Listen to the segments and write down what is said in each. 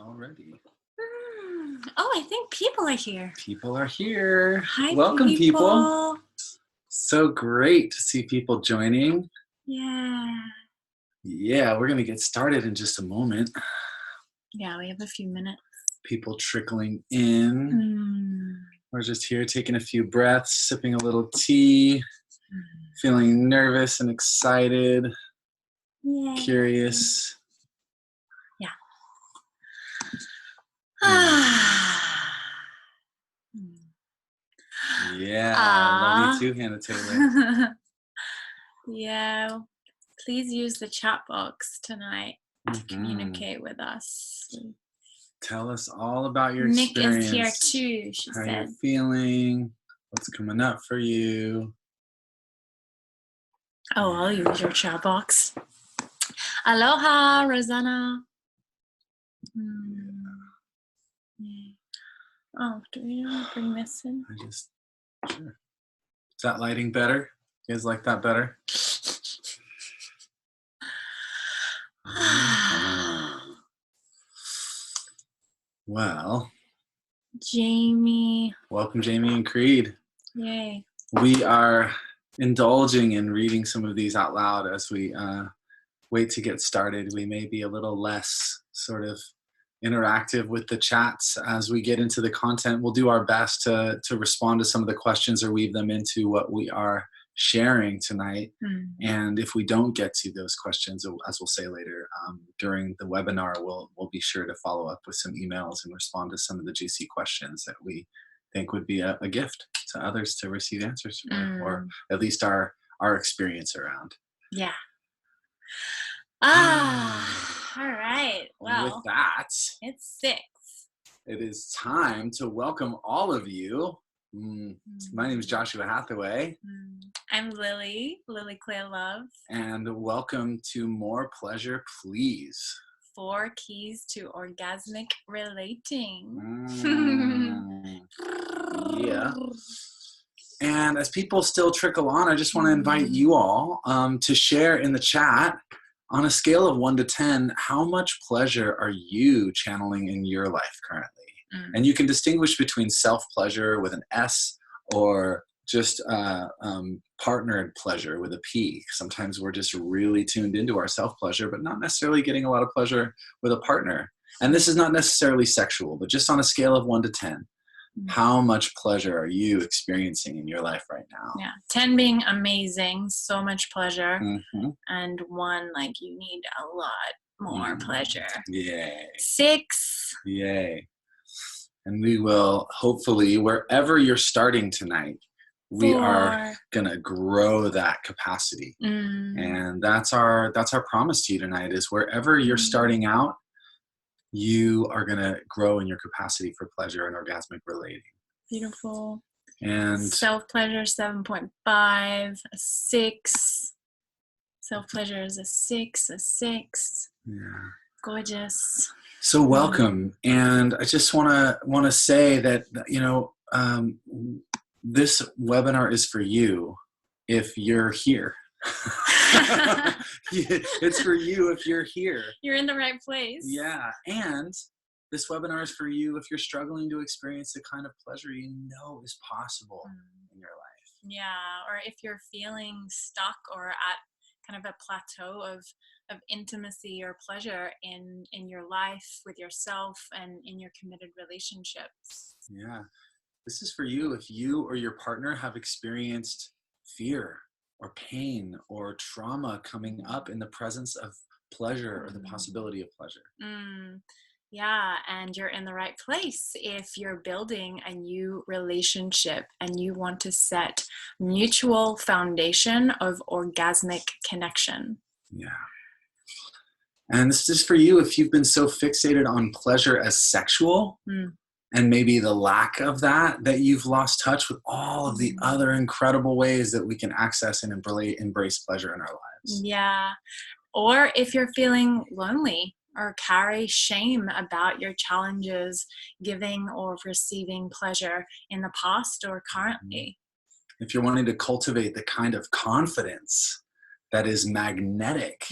already. Oh, I think people are here. People are here. Hi, Welcome, people. So great to see people joining. Yeah, we're going to get started in just a moment. Yeah, we have a few minutes. People trickling in. We're just here taking a few breaths, sipping a little tea, feeling nervous and excited, curious. Yeah. Yeah, love you too, Hannah Taylor. Yeah, please use the chat box tonight to communicate with us. Tell us all about your Nick experience. is here too, she How said. you're feeling, what's coming up for you. Oh, I'll use your chat box. Aloha, Rosanna. Oh, do we want to bring this in? Sure. Is that lighting better? You guys like that better? Well. Jamie. Welcome, Jamie and Creed. Yay. We are indulging in reading some of these out loud as we wait to get started. We may be a little less sort of interactive with the chats as we get into the content. We'll do our best to respond to some of the questions or weave them into what we are sharing tonight. And if we don't get to those questions, as we'll say later, during the webinar, we'll be sure to follow up with some emails and respond to some of the juicy questions that we think would be a gift to others to receive answers for, or at least our experience around. Yeah. All right. Well, with that, it's 6. It is time to welcome all of you. My name is Joshua Hathaway. I'm Lily Claire Love. And welcome to More Pleasure, Please. 4 keys to orgasmic relating. Yeah. And as people still trickle on, I just want to invite you all to share in the chat, on a scale of 1 to 10, how much pleasure are you channeling in your life currently? And you can distinguish between self-pleasure with an S or just partnered pleasure with a P. Sometimes we're just really tuned into our self-pleasure, but not necessarily getting a lot of pleasure with a partner. And this is not necessarily sexual, but just on a scale of 1 to 10. How much pleasure are you experiencing in your life right now? Yeah, 10 being amazing, so much pleasure, and 1 like you need a lot more pleasure. Yay. 6. Yay. And we will hopefully, wherever you're starting tonight, we 4. are gonna grow that capacity. And that's our promise to you tonight, is wherever you're starting out, you are going to grow in your capacity for pleasure and orgasmic relating. Beautiful. And self-pleasure 7.5, a 6. Self-pleasure is a 6. Yeah. Gorgeous. So welcome. And I just want to say that, this webinar is for you if you're here. It's for you if you're here. You're in the right place. Yeah. And this webinar is for you if you're struggling to experience the kind of pleasure you know is possible in your life. Yeah. Or if you're feeling stuck or at kind of a plateau of intimacy or pleasure in your life with yourself and in your committed relationships. Yeah. This is for you if you or your partner have experienced fear or pain or trauma coming up in the presence of pleasure or the possibility of pleasure. Yeah, and you're in the right place if you're building a new relationship and you want to set mutual foundation of orgasmic connection. Yeah. And this is for you if you've been so fixated on pleasure as sexual, and maybe the lack of that you've lost touch with all of the other incredible ways that we can access and embrace pleasure in our lives. Yeah. Or if you're feeling lonely or carry shame about your challenges giving or receiving pleasure in the past or currently. If you're wanting to cultivate the kind of confidence that is magnetic.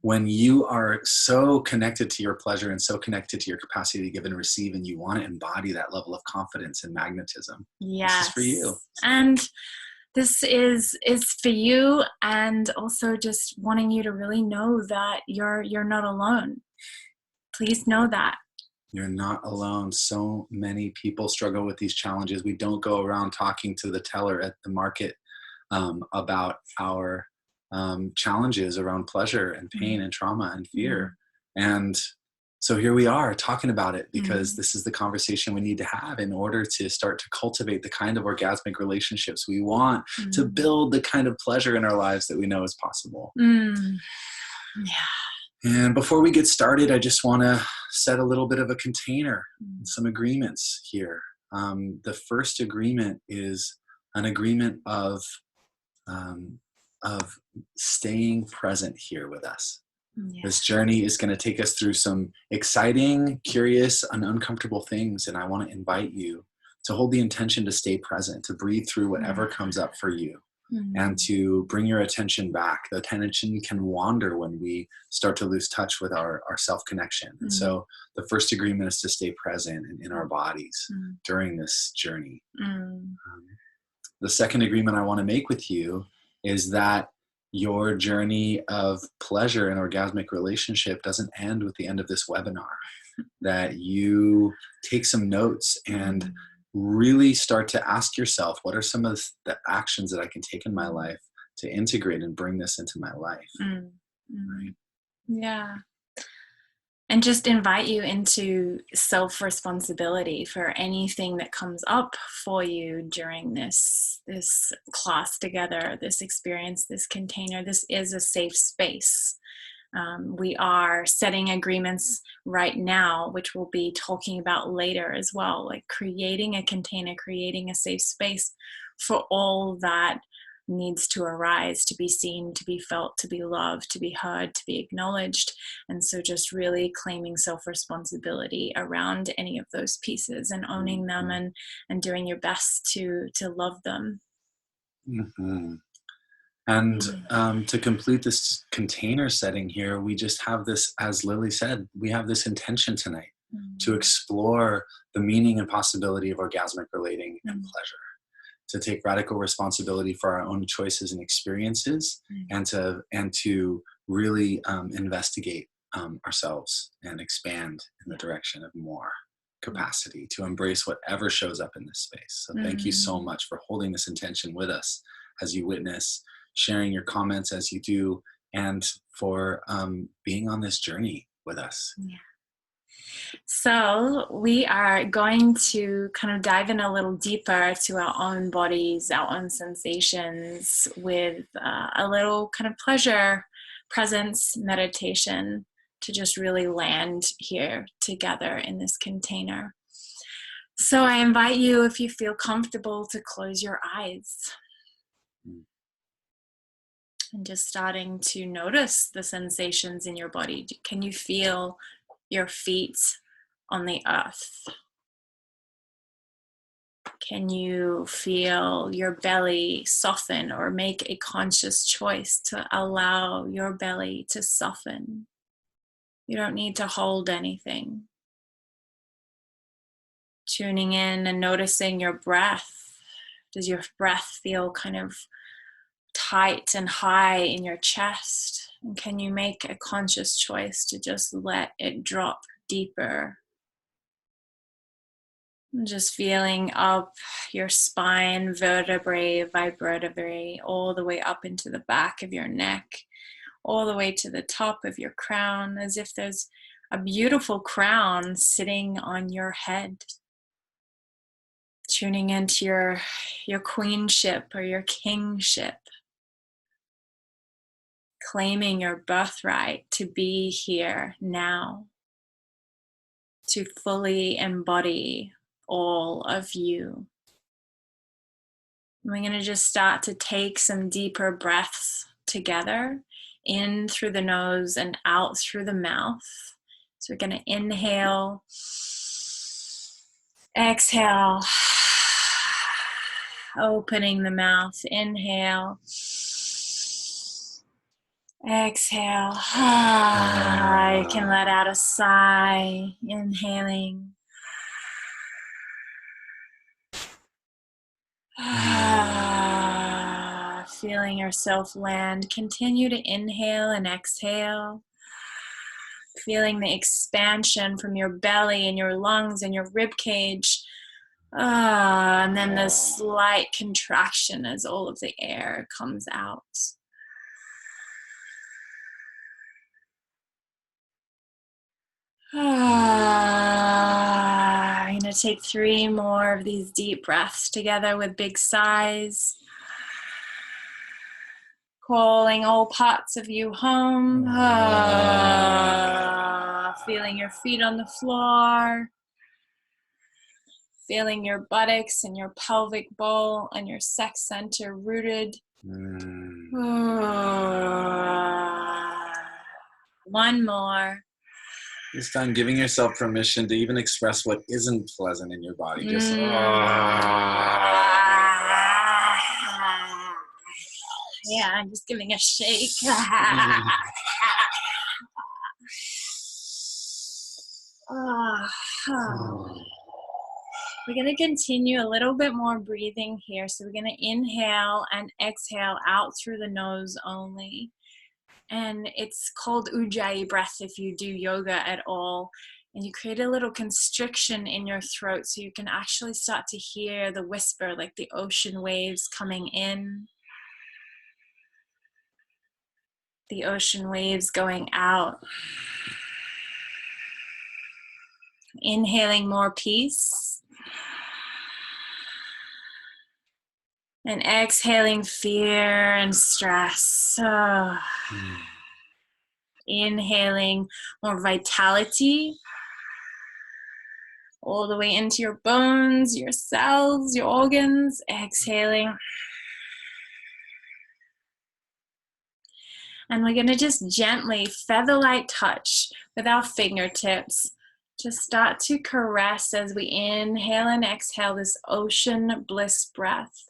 When you are so connected to your pleasure and so connected to your capacity to give and receive, and you want to embody that level of confidence and magnetism. Yes. This is for you. And this is for you, and also just wanting you to really know that you're not alone. Please know that. You're not alone. So many people struggle with these challenges. We don't go around talking to the teller at the market about our challenges around pleasure and pain and trauma and fear. And so here we are talking about it, because this is the conversation we need to have in order to start to cultivate the kind of orgasmic relationships we want, to build the kind of pleasure in our lives that we know is possible. Yeah. And before we get started, I just want to set a little bit of a container, some agreements here. The first agreement is an agreement of staying present here with us. Yeah. This journey is going to take us through some exciting, curious, and uncomfortable things. And I want to invite you to hold the intention to stay present, to breathe through whatever comes up for you, and to bring your attention back. The attention can wander when we start to lose touch with our self-connection. And so the first agreement is to stay present and in our bodies during this journey. The second agreement I want to make with you is that your journey of pleasure and orgasmic relationship doesn't end with the end of this webinar. That you take some notes and really start to ask yourself, what are some of the actions that I can take in my life to integrate and bring this into my life? Right? Yeah. And just invite you into self-responsibility for anything that comes up for you during this class together, this experience, this container. This is a safe space. We are setting agreements right now, which we'll be talking about later as well, like creating a container, creating a safe space for all that needs to arise, to be seen, to be felt, to be loved, to be heard, to be acknowledged. And so just really claiming self-responsibility around any of those pieces and owning them and doing your best to love them. And to complete this container setting here, we just have this, as Lily said, we have this intention tonight to explore the meaning and possibility of orgasmic relating and pleasure, to take radical responsibility for our own choices and experiences, and to really investigate ourselves and expand in the direction of more capacity to embrace whatever shows up in this space. So thank you so much for holding this intention with us as you witness, sharing your comments as you do, and for being on this journey with us. Yeah. So we are going to kind of dive in a little deeper to our own bodies, our own sensations, with a little kind of pleasure, presence, meditation, to just really land here together in this container. So I invite you, if you feel comfortable, to close your eyes. And just starting to notice the sensations in your body. Can you feel your feet on the earth? Can you feel your belly soften, or make a conscious choice to allow your belly to soften? You don't need to hold anything. Tuning in and noticing your breath. Does your breath feel kind of tight and high in your chest? And can you make a conscious choice to just let it drop deeper? And just feeling up your spine, vertebrae by vertebrae, all the way up into the back of your neck, all the way to the top of your crown, as if there's a beautiful crown sitting on your head. Tuning into your queenship or your kingship. Claiming your birthright to be here now, to fully embody all of you. We're going to just start to take some deeper breaths together, in through the nose and out through the mouth. So we're going to inhale, exhale, opening the mouth, inhale, Exhale. You can let out a sigh. Inhaling. Feeling yourself land. Continue to inhale and exhale. Feeling the expansion from your belly and your lungs and your rib cage. And then the slight contraction as all of the air comes out. I'm going to take 3 more of these deep breaths together with big sighs. Calling all parts of you home. Feeling your feet on the floor. Feeling your buttocks and your pelvic bowl and your sex center rooted. One more. This time, giving yourself permission to even express what isn't pleasant in your body. Just yeah, I'm just giving a shake. We're going to continue a little bit more breathing here. So we're going to inhale and exhale out through the nose only. And it's called Ujjayi breath if you do yoga at all. And you create a little constriction in your throat so you can actually start to hear the whisper, like the ocean waves coming in, the ocean waves going out. Inhaling more peace. And exhaling fear and stress. Inhaling more vitality. All the way into your bones, your cells, your organs. Exhaling. And we're going to just gently, feather-light touch with our fingertips. Just start to caress as we inhale and exhale this ocean bliss breath.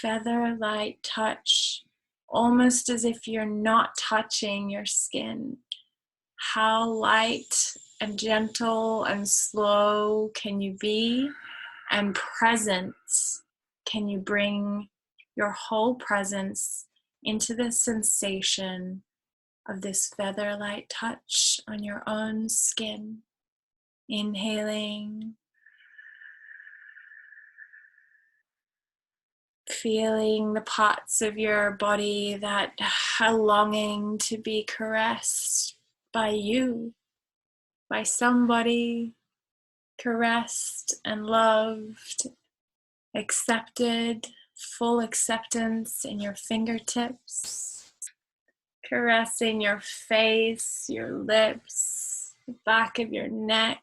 Feather-light touch, almost as if you're not touching your skin. How light and gentle and slow can you be? And present, can you bring your whole presence into the sensation of this feather-light touch on your own skin? Inhaling. Feeling the parts of your body that are longing to be caressed by you, by somebody, caressed and loved, accepted, full acceptance in your fingertips, caressing your face, your lips, the back of your neck.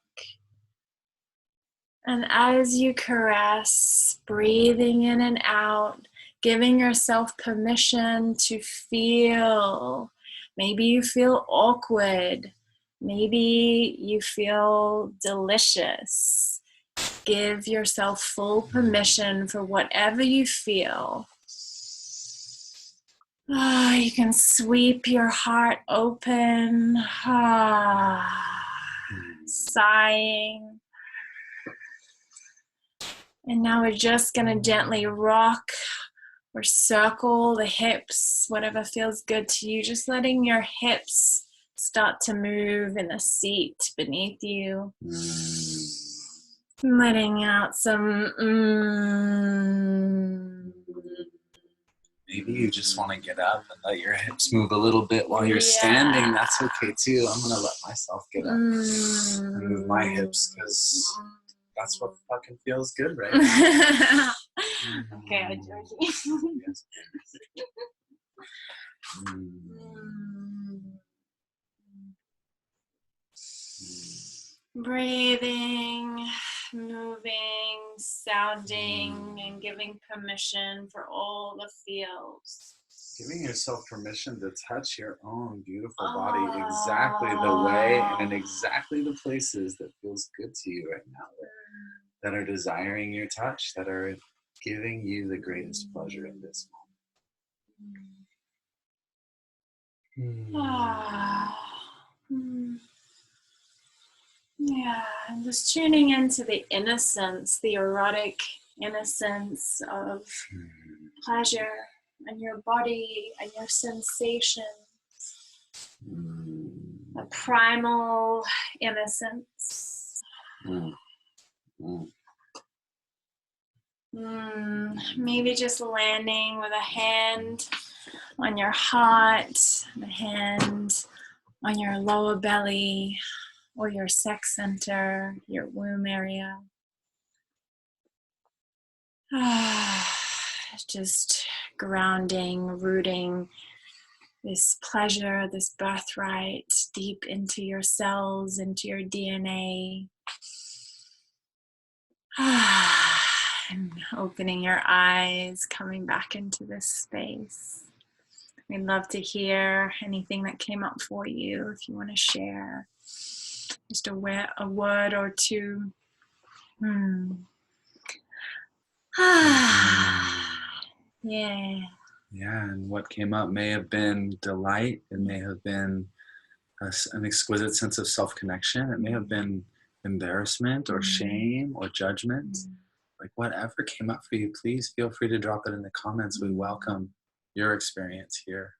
And as you caress, breathing in and out, giving yourself permission to feel. Maybe you feel awkward. Maybe you feel delicious. Give yourself full permission for whatever you feel. You can sweep your heart open, sighing. And now we're just going to gently rock or circle the hips, whatever feels good to you. Just letting your hips start to move in the seat beneath you. Letting out some maybe you just want to get up and let your hips move a little bit while you're standing. That's okay too. I'm going to let myself get up and move my hips because that's what fucking feels good right now. Okay, I join you. Yes. Breathing, moving, sounding, and giving permission for all the feels. Giving yourself permission to touch your own beautiful body exactly the way and in exactly the places that feels good to you right now, that are desiring your touch, that are giving you the greatest pleasure in this moment. Mm. Yeah, and just tuning into the innocence, the erotic innocence of pleasure and your body and your sensation, a primal innocence. Maybe just landing with a hand on your heart, a hand on your lower belly or your sex center, your womb area. Just grounding, rooting this pleasure, this birthright deep into your cells, into your DNA. And opening your eyes, coming back into this space. We'd love to hear anything that came up for you if you want to share. Just a word or two. Yeah. Yeah, and what came up may have been delight. It may have been an exquisite sense of self-connection. It may have been embarrassment or shame or judgment. Like whatever came up for you, please feel free to drop it in the comments. We welcome your experience here.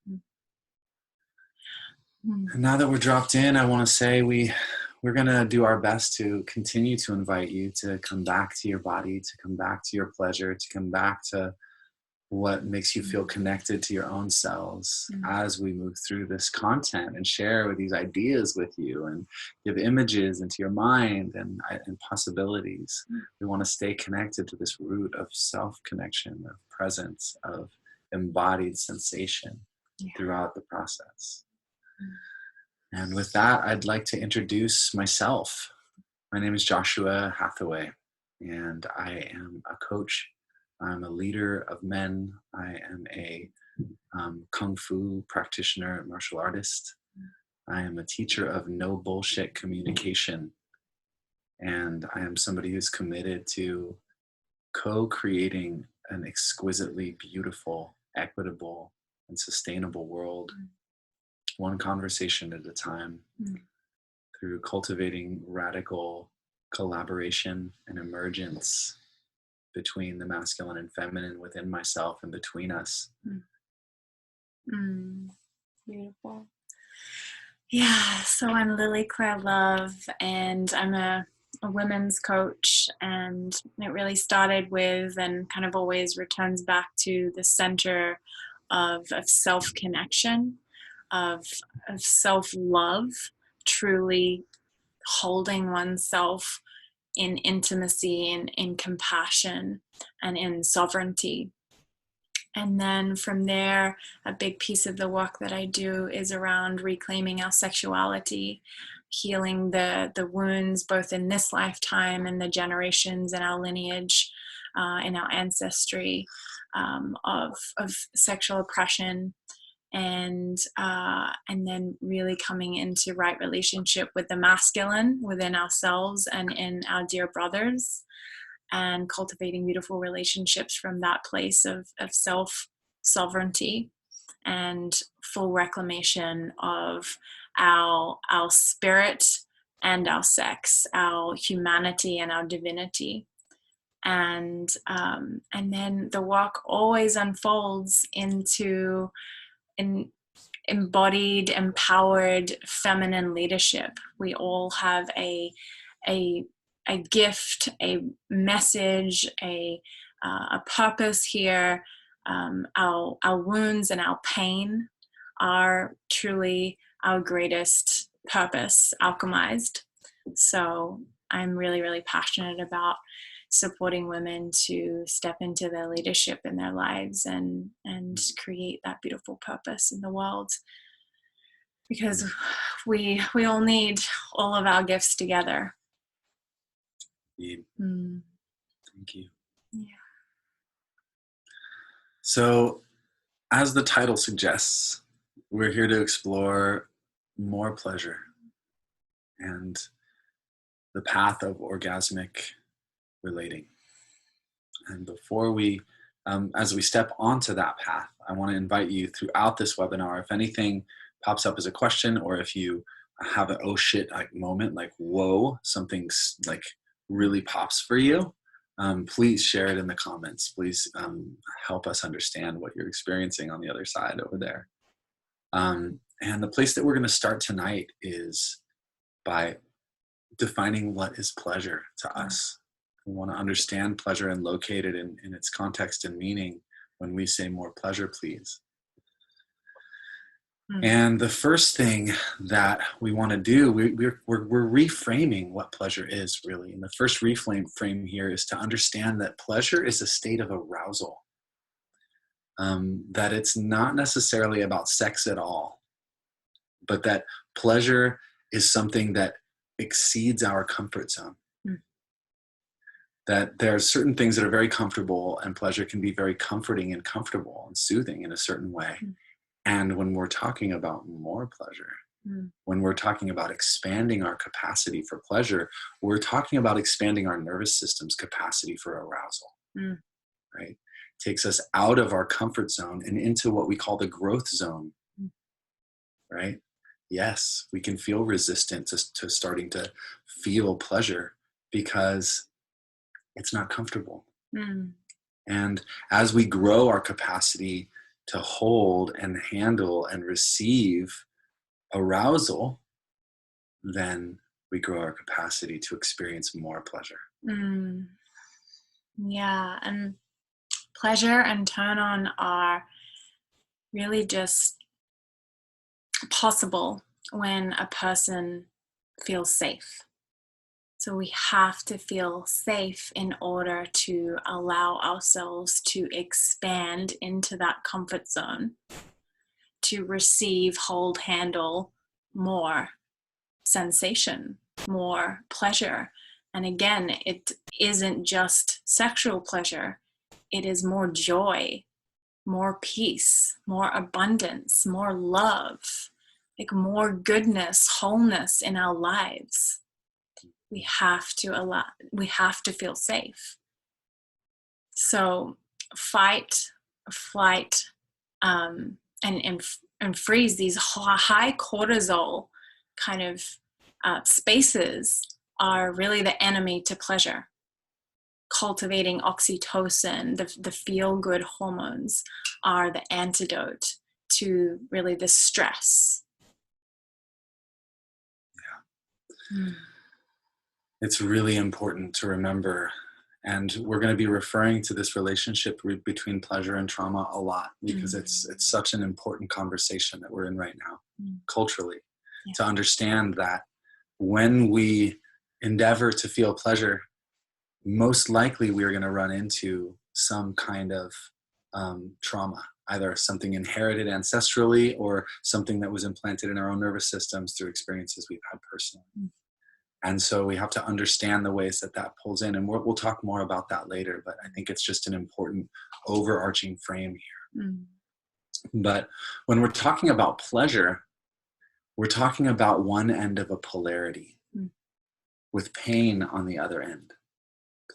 And now that we're dropped in, I want to say we're going to do our best to continue to invite you to come back to your body, to come back to your pleasure, to come back to what makes you feel connected to your own selves as we move through this content and share these ideas with you and give images into your mind and possibilities. We want to stay connected to this root of self-connection, of presence, of embodied sensation throughout the process. And with that, I'd like to introduce myself. My name is Joshua Hathaway, and I am a coach. I'm a leader of men. I am a Kung Fu practitioner, martial artist. I am a teacher of no bullshit communication. And I am somebody who's committed to co-creating an exquisitely beautiful, equitable, and sustainable world, one conversation at a time, through cultivating radical collaboration and emergence between the masculine and feminine within myself and between us. Beautiful. Yeah, so I'm Lily Claire Love, and I'm a women's coach, and it really started with and kind of always returns back to the center of self-connection, of self-love, truly holding oneself in intimacy and in compassion and in sovereignty. And then from there, a big piece of the work that I do is around reclaiming our sexuality, healing the wounds both in this lifetime and the generations in our lineage, in our ancestry, of sexual oppression, and then really coming into right relationship with the masculine within ourselves and in our dear brothers, and cultivating beautiful relationships from that place of self-sovereignty and full reclamation of our spirit and our sex, our humanity and our divinity. And then the work always unfolds into embodied, empowered feminine leadership. We all have a gift, a message, a purpose here. Our wounds and our pain are truly our greatest purpose, alchemized. So I'm really, really passionate about supporting women to step into their leadership in their lives and create that beautiful purpose in the world, because we all need all of our gifts together. Thank you. Yeah. So, as the title suggests, we're here to explore more pleasure and the path of orgasmic relating. And before we, as we step onto that path, I want to invite you throughout this webinar, if anything pops up as a question, or if you have an oh shit like moment, like whoa, something's like really pops for you, please share it in the comments. Please help us understand what you're experiencing on the other side over there. And the place that we're going to start tonight is by defining what is pleasure to us. We want to understand pleasure and locate it in its context and meaning when we say more pleasure, please. And the first thing that we want to do, we're reframing what pleasure is, really. And the first reframe here is to understand that pleasure is a state of arousal, that it's not necessarily about sex at all, but that pleasure is something that exceeds our comfort zone. That there are certain things that are very comfortable, and pleasure can be very comforting and comfortable and soothing in a certain way. And when we're talking about more pleasure, when we're talking about expanding our capacity for pleasure, we're talking about expanding our nervous system's capacity for arousal, right? It takes us out of our comfort zone and into what we call the growth zone, right? Yes, we can feel resistant to starting to feel pleasure because it's not comfortable. And as we grow our capacity to hold and handle and receive arousal, then we grow our capacity to experience more pleasure. Yeah, and pleasure and turn on are really just possible when a person feels safe. So we have to feel safe in order to allow ourselves to expand into that comfort zone, to receive, hold, handle more sensation, more pleasure. And again, it isn't just sexual pleasure. It is more joy, more peace, more abundance, more love, like more goodness, wholeness in our lives. We have to feel safe. So fight, flight, and freeze, these high cortisol kind of spaces are really the enemy to pleasure. Cultivating oxytocin, the feel-good hormones, are the antidote to really the stress. It's really important to remember, and we're going to be referring to this relationship between pleasure and trauma a lot, because it's such an important conversation that we're in right now, culturally, to understand that when we endeavor to feel pleasure, most likely we're going to run into some kind of trauma, either something inherited ancestrally or something that was implanted in our own nervous systems through experiences we've had personally. And so we have to understand the ways that that pulls in. And we'll talk more about that later, but I think it's just an important overarching frame here. But when we're talking about pleasure, we're talking about one end of a polarity with pain on the other end.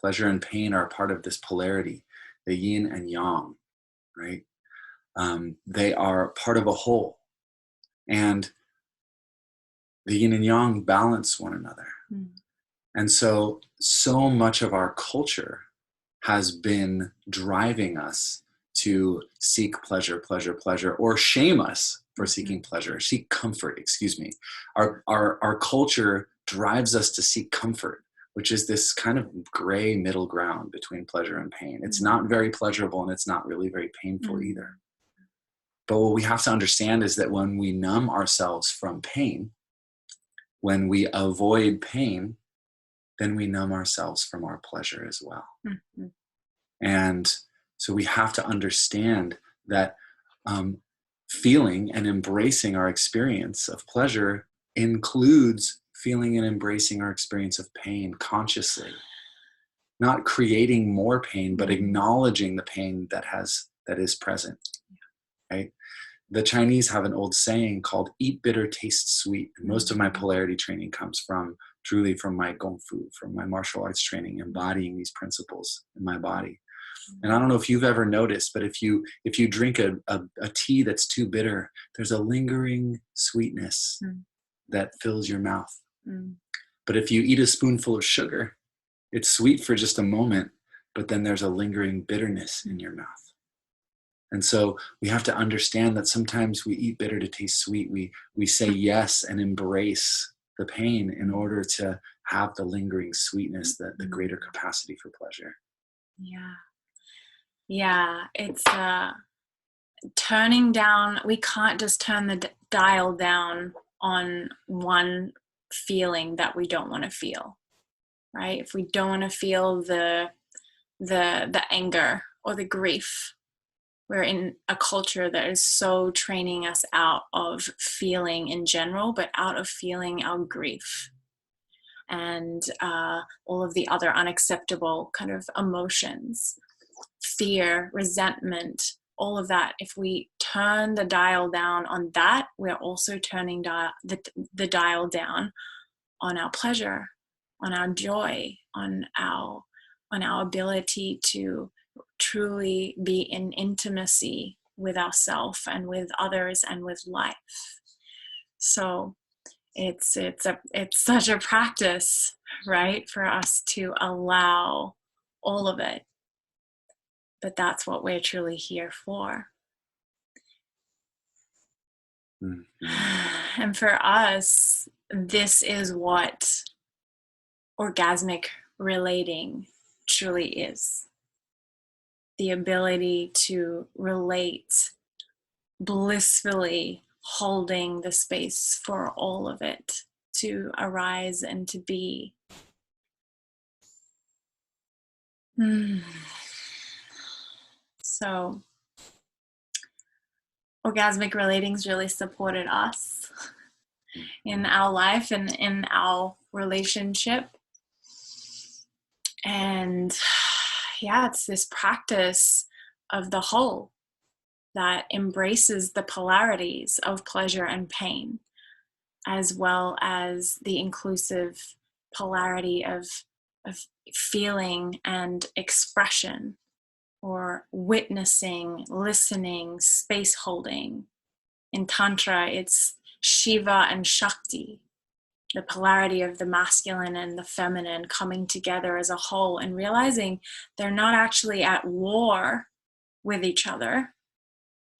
Pleasure and pain are a part of this polarity, the yin and yang, right? They are part of a whole. And the yin and yang balance one another. And so much of our culture has been driving us to seek pleasure, or shame us for seeking pleasure, seek comfort, excuse me. Our culture drives us to seek comfort, which is this kind of gray middle ground between pleasure and pain. It's not very pleasurable, and it's not really very painful either. But what we have to understand is that when we numb ourselves from pain, when we avoid pain, then we numb ourselves from our pleasure as well. And so we have to understand that feeling and embracing our experience of pleasure includes feeling and embracing our experience of pain consciously. Not creating more pain, but acknowledging the pain that is present, right? The Chinese have an old saying called "eat bitter, taste sweet." And most of my polarity training comes truly from my Gong Fu, from my martial arts training, embodying these principles in my body. And I don't know if you've ever noticed, but if you drink a tea that's too bitter, there's a lingering sweetness Mm. that fills your mouth. Mm. But if you eat a spoonful of sugar, it's sweet for just a moment, but then there's a lingering bitterness in your mouth. And so we have to understand that sometimes we eat bitter to taste sweet. We say yes and embrace the pain in order to have the lingering sweetness, the greater capacity for pleasure. Yeah. Yeah. It's turning down. We can't just turn the dial down on one feeling that we don't want to feel, right? If we don't want to feel the anger or the grief, we're in a culture that is so training us out of feeling in general, but out of feeling our grief and all of the other unacceptable kind of emotions, fear, resentment, all of that. If we turn the dial down on that, we're also turning the dial down on our pleasure, on our joy, on our ability to truly be in intimacy with ourselves and with others and with life. So it's such a practice, right, for us to allow all of it. But that's what we're truly here for. Mm-hmm. And for us, this is what orgasmic relating truly is. The ability to relate blissfully, holding the space for all of it to arise and to be. So orgasmic relatings really supported us in our life and in our relationship. And yeah, it's this practice of the whole that embraces the polarities of pleasure and pain, as well as the inclusive polarity of feeling and expression, or witnessing, listening, space holding. In Tantra, it's Shiva and Shakti, the polarity of the masculine and the feminine coming together as a whole and realizing they're not actually at war with each other.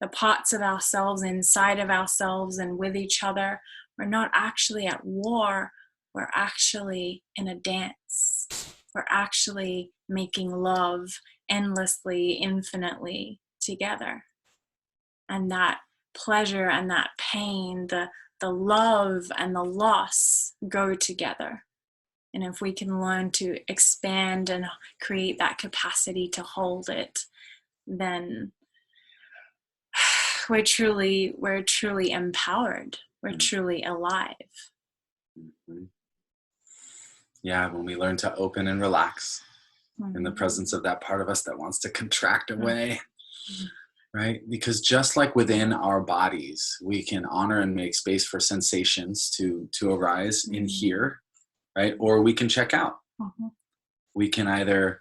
The parts of ourselves inside of ourselves and with each other, we're not actually at war. We're actually in a dance. We're actually making love endlessly, infinitely together. And that pleasure and that pain, the love and the loss go together. And if we can learn to expand and create that capacity to hold it, then we're truly empowered. We're truly alive. Mm-hmm. Yeah, when we learn to open and relax in the presence of that part of us that wants to contract away, right? Because just like within our bodies, we can honor and make space for sensations to arise in here, right? Or we can check out. We can either,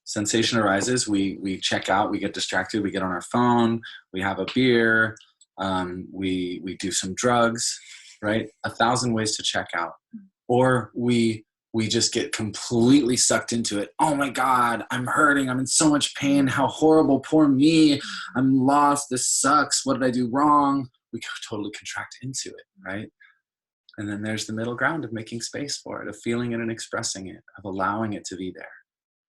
sensation arises, we check out, we get distracted, we get on our phone, we have a beer, we do some drugs, right? 1,000 ways to check out. Or we just get completely sucked into it. Oh my God, I'm hurting. I'm in so much pain. How horrible. Poor me. I'm lost. This sucks. What did I do wrong? We totally contract into it, right? And then there's the middle ground of making space for it, of feeling it and expressing it, of allowing it to be there,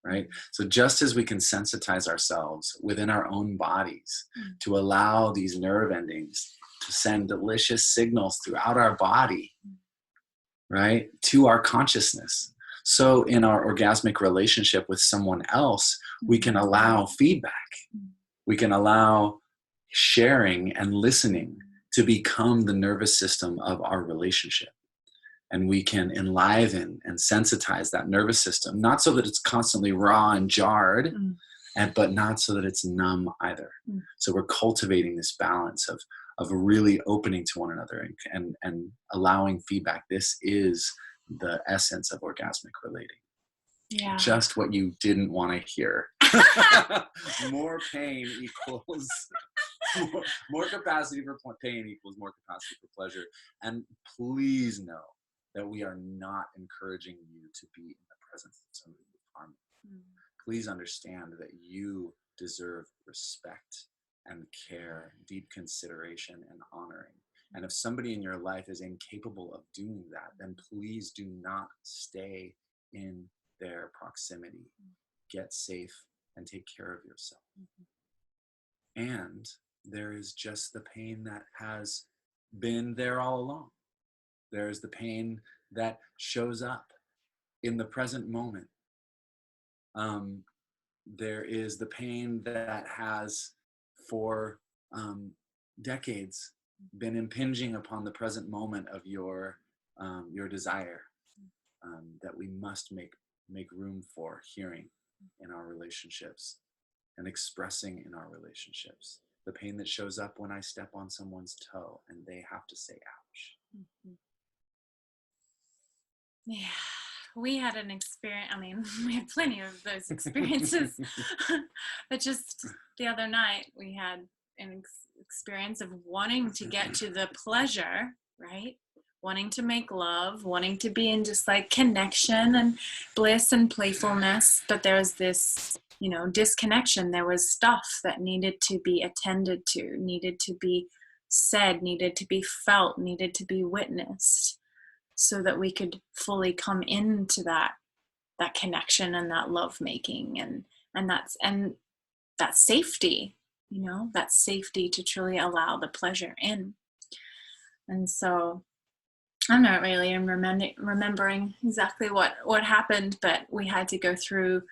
right? So just as we can sensitize ourselves within our own bodies to allow these nerve endings to send delicious signals throughout our body, right, to our consciousness. So in our orgasmic relationship with someone else, we can allow feedback. We can allow sharing and listening to become the nervous system of our relationship. And we can enliven and sensitize that nervous system, not so that it's constantly raw and jarred, but not so that it's numb either. So we're cultivating this balance of really opening to one another and allowing feedback. This is the essence of orgasmic relating. Yeah. Just what you didn't want to hear. More pain equals more capacity for pain equals more capacity for pleasure. And please know that we are not encouraging you to be in the presence of somebody with harm. Please understand that you deserve respect and care, deep consideration and honoring. And if somebody in your life is incapable of doing that, then please do not stay in their proximity. Get safe and take care of yourself. And there is just the pain that has been there all along. There's the pain that shows up in the present moment. There is the pain that has for decades been impinging upon the present moment of your desire, that we must make room for hearing in our relationships and expressing in our relationships. The pain that shows up when I step on someone's toe and they have to say ouch. Yeah, we had an experience. I mean, we had plenty of those experiences. But just the other night, we had an experience of wanting to get to the pleasure, right? Wanting to make love, wanting to be in just like connection and bliss and playfulness. But there was this, disconnection. There was stuff that needed to be attended to, needed to be said, needed to be felt, needed to be witnessed, so that we could fully come into that connection and that love making and that safety, that safety to truly allow the pleasure in. And so I'm not really remembering exactly what happened, but we had to go through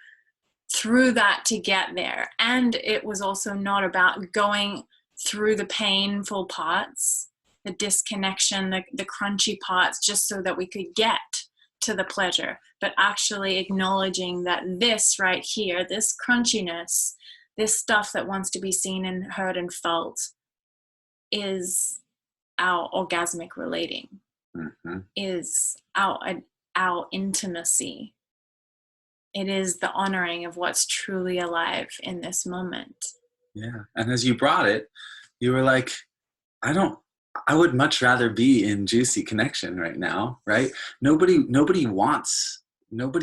that to get there. And it was also not about going through the painful parts, the disconnection, the crunchy parts, just so that we could get to the pleasure, but actually acknowledging that this right here, this crunchiness, this stuff that wants to be seen and heard and felt, is our orgasmic relating, is our intimacy. It is the honoring of what's truly alive in this moment. Yeah. And as you brought it, you were like, I would much rather be in juicy connection right now, right? Nobody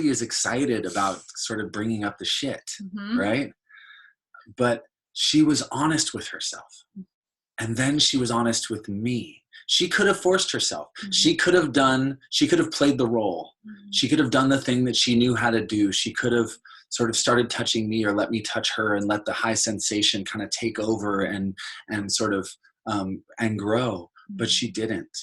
is excited about sort of bringing up the shit, right? But she was honest with herself. And then she was honest with me. She could have forced herself. She could have played the role. She could have done the thing that she knew how to do. She could have sort of started touching me or let me touch her and let the high sensation kind of take over and sort of, and grow. But she didn't.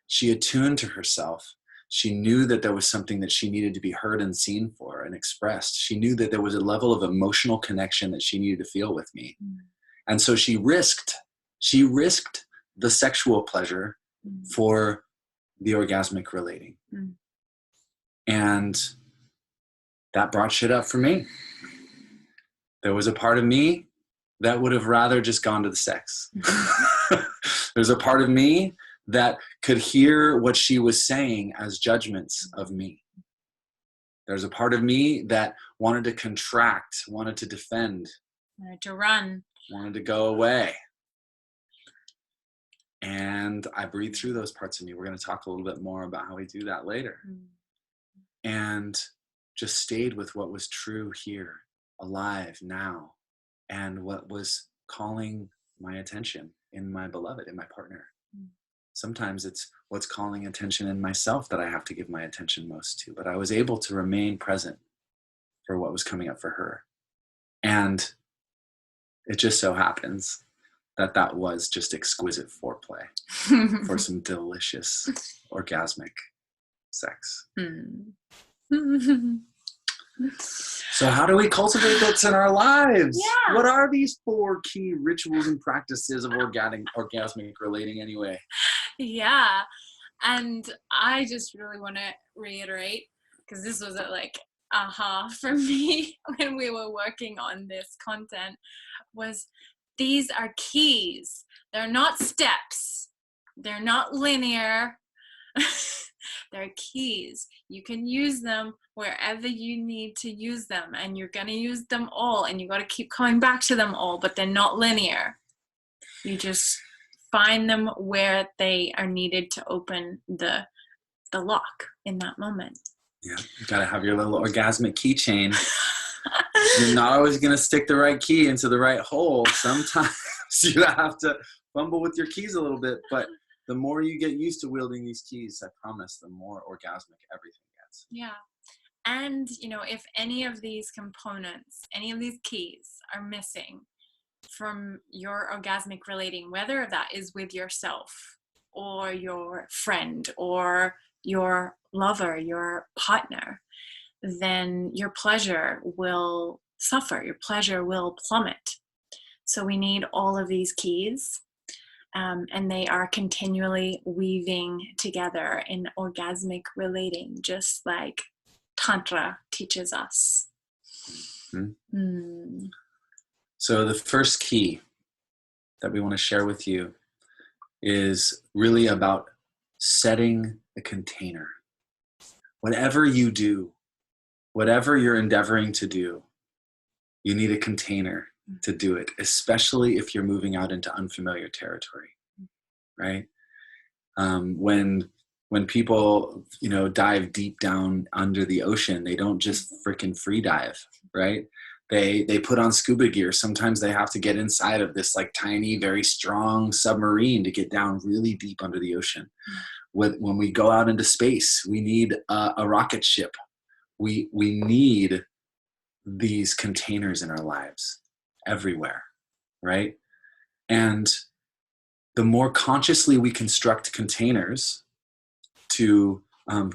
She attuned to herself. She knew that there was something that she needed to be heard and seen for and expressed. She knew that there was a level of emotional connection that she needed to feel with me. And so she risked the sexual pleasure for the orgasmic relating. And that brought shit up for me. There was a part of me that would have rather just gone to the sex. There's a part of me that could hear what she was saying as judgments of me. There's a part of me that wanted to contract, wanted to defend, wanted to run, wanted to go away. And I breathed through those parts of me. We're going to talk a little bit more about how we do that later. And just stayed with what was true here, alive now, and what was calling my attention in my beloved, in my partner. Sometimes it's what's calling attention in myself that I have to give my attention most to, but I was able to remain present for what was coming up for her. And it just so happens that was just exquisite foreplay for some delicious orgasmic sex. So how do we cultivate this in our lives? Yeah. What are these 4 key rituals and practices of orgasmic relating anyway? Yeah. And I just really want to reiterate, because this was aha for me when we were working on this content, was these are keys. They're not steps. They're not linear. They're keys. You can use them wherever you need to use them, and you're going to use them all, and you got to keep coming back to them all, but they're not linear. You just find them where they are needed to open the lock in that moment. Yeah, you gotta have your little orgasmic keychain. You're not always gonna stick the right key into the right hole. Sometimes you have to fumble with your keys a little bit, but the more you get used to wielding these keys, I promise, the more orgasmic everything gets. Yeah. And, if any of these components, any of these keys are missing from your orgasmic relating, whether that is with yourself or your friend or your lover, your partner, then your pleasure will suffer. Your pleasure will plummet. So we need all of these keys, and they are continually weaving together in orgasmic relating, just like Tantra teaches us. Mm-hmm. So the first key that we want to share with you is really about setting a container. Whatever you do, whatever you're endeavoring to do, you need a container to do it, especially if you're moving out into unfamiliar territory, right? When people, dive deep down under the ocean, they don't just freaking free dive, right? They put on scuba gear. Sometimes they have to get inside of this like tiny, very strong submarine to get down really deep under the ocean. When we go out into space, we need a rocket ship. We need these containers in our lives everywhere, right? And the more consciously we construct containers to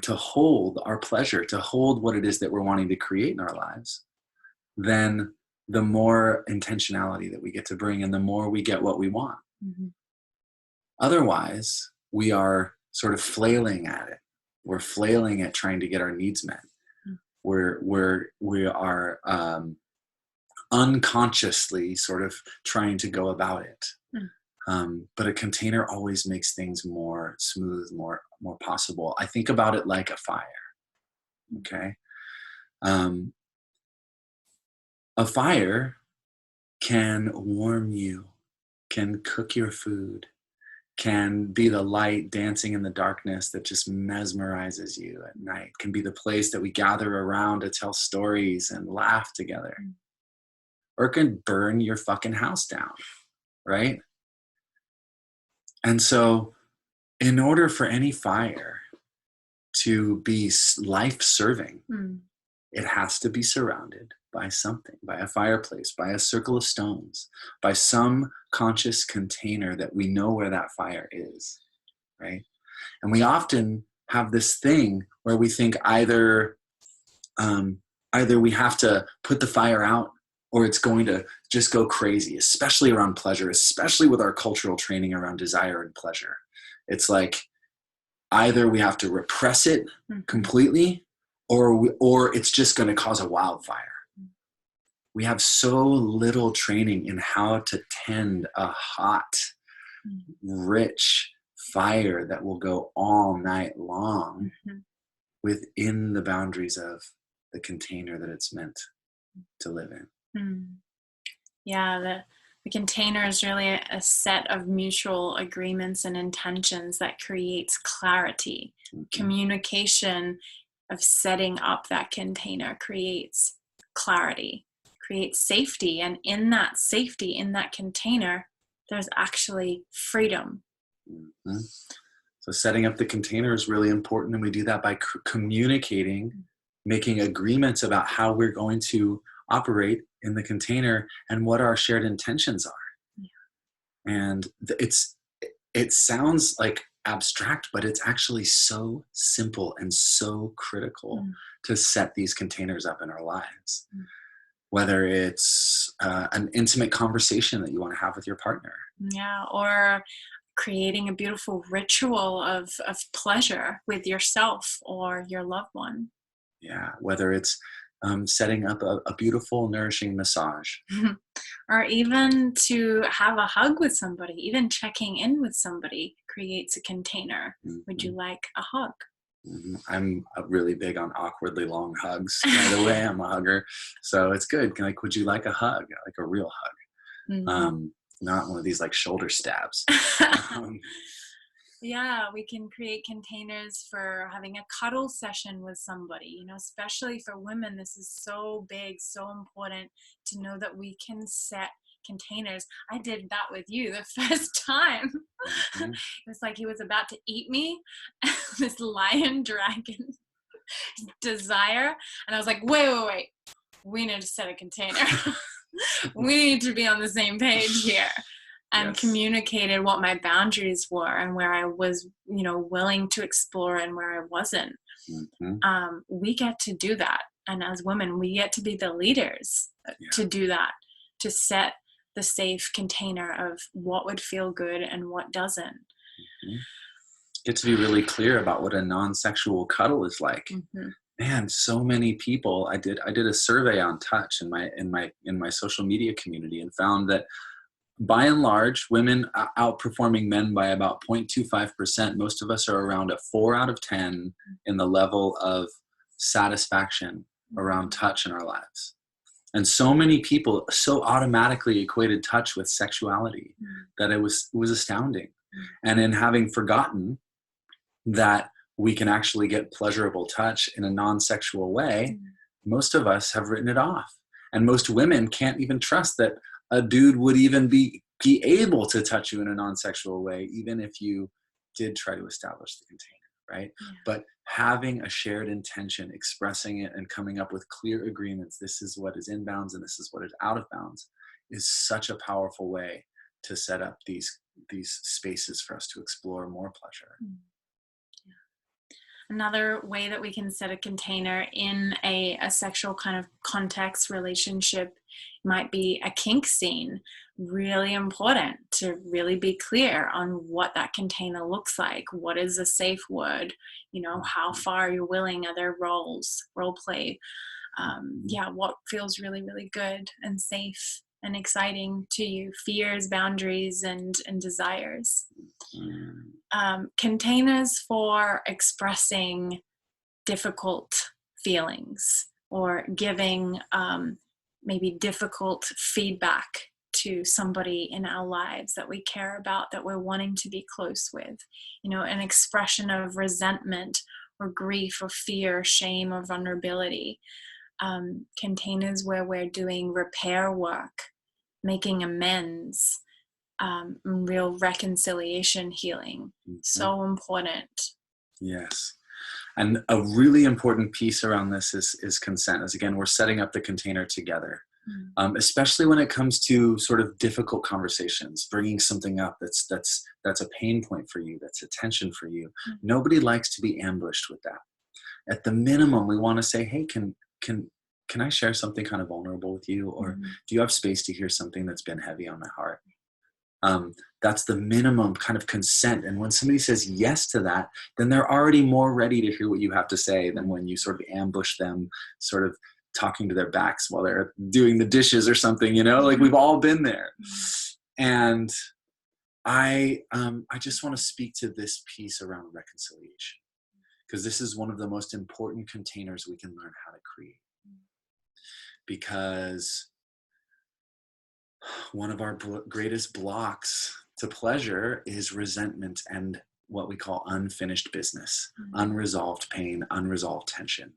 hold our pleasure, to hold what it is that we're wanting to create in our lives, then the more intentionality that we get to bring, and the more we get what we want. Mm-hmm. Otherwise, we are sort of flailing at it. We're flailing at trying to get our needs met. We are unconsciously sort of trying to go about it. But a container always makes things more smooth, more possible. I think about it like a fire. Okay. A fire can warm you, can cook your food, can be the light dancing in the darkness that just mesmerizes you at night, can be the place that we gather around to tell stories and laugh together. Or it can burn your fucking house down, right? And so in order for any fire to be life-serving, it has to be surrounded by something, by a fireplace, by a circle of stones, by some conscious container that we know where that fire is, right? And we often have this thing where we think either we have to put the fire out, or it's going to just go crazy, especially around pleasure, especially with our cultural training around desire and pleasure. It's like either we have to repress it completely, or it's just going to cause a wildfire. We have so little training in how to tend a hot, rich fire that will go all night long within the boundaries of the container that it's meant to live in. Yeah, the container is really a set of mutual agreements and intentions that creates clarity. Communication of setting up that container creates clarity, creates safety. And in that safety, in that container, there's actually freedom. So setting up the container is really important. And we do that by communicating, making agreements about how we're going to operate in the container and what our shared intentions are. And it sounds like abstract, but it's actually so simple and so critical to set these containers up in our lives. Whether it's an intimate conversation that you want to have with your partner. Yeah, or creating a beautiful ritual of pleasure with yourself or your loved one. Yeah, whether it's setting up a beautiful, nourishing massage. Or even to have a hug with somebody, even checking in with somebody creates a container. Would you like a hug? I'm really big on awkwardly long hugs. By the way, I'm a hugger, so it's good. Like, would you like a hug? Like a real hug, Mhm. not one of these like shoulder stabs. Um, Yeah, we can create containers for having a cuddle session with somebody, especially for women. This is so big, so important to know that we can set containers. I did that with you the first time. It mhm. was like he was about to eat me, this lion dragon desire. And I was like, wait, wait, wait. We need to set a container. We need to be on the same page here. And Yes. communicated what my boundaries were and where I was, willing to explore and where I wasn't. Hmm. We get to do that. And as women, we get to be the leaders Yeah. to do that, to set the safe container of what would feel good and what doesn't. Mhm. Get to be really clear about what a non-sexual cuddle is like. Hmm. Man, so many people. I did a survey on touch in my social media community, and found that by and large, women outperforming men by about 0.25%. Most of us are around a 4 out of 10 in the level of satisfaction around touch in our lives. And so many people so automatically equated touch with sexuality that it was astounding. And in having forgotten that we can actually get pleasurable touch in a non-sexual way, most of us have written it off. And most women can't even trust that a dude would even be able to touch you in a non-sexual way, even if you did try to establish the container, right? Yeah. But having a shared intention, expressing it, and coming up with clear agreements, this is what is in bounds and this is what is out of bounds, is such a powerful way to set up these spaces for us to explore more pleasure. Another way that we can set a container in a sexual kind of context relationship might be a kink scene. Really important to really be clear on what that container looks like. What is a safe word? How far you're willing. Are there role play? Yeah, what feels really, really good and safe and exciting to you? Fears, boundaries, and desires. Mm. Containers for expressing difficult feelings or giving maybe difficult feedback to somebody in our lives that we care about, that we're wanting to be close with. An expression of resentment or grief or fear, shame or vulnerability. Containers where we're doing repair work, making amends, real reconciliation, healing. Mhm. So important. Yes. And a really important piece around this is consent. As again, we're setting up the container together, especially when it comes to sort of difficult conversations, bringing something up that's a pain point for you, that's a tension for you. Nobody likes to be ambushed with that. At the minimum, we want to say, "Hey, can I share something kind of vulnerable with you, or do you have space to hear something that's been heavy on my heart?" That's the minimum kind of consent. And when somebody says yes to that, then they're already more ready to hear what you have to say than when you sort of ambush them, sort of talking to their backs while they're doing the dishes or something, like we've all been there. And I just want to speak to this piece around reconciliation, because this is one of the most important containers we can learn how to create. Because one of our greatest blocks to pleasure is resentment and what we call unfinished business, unresolved pain, unresolved tension.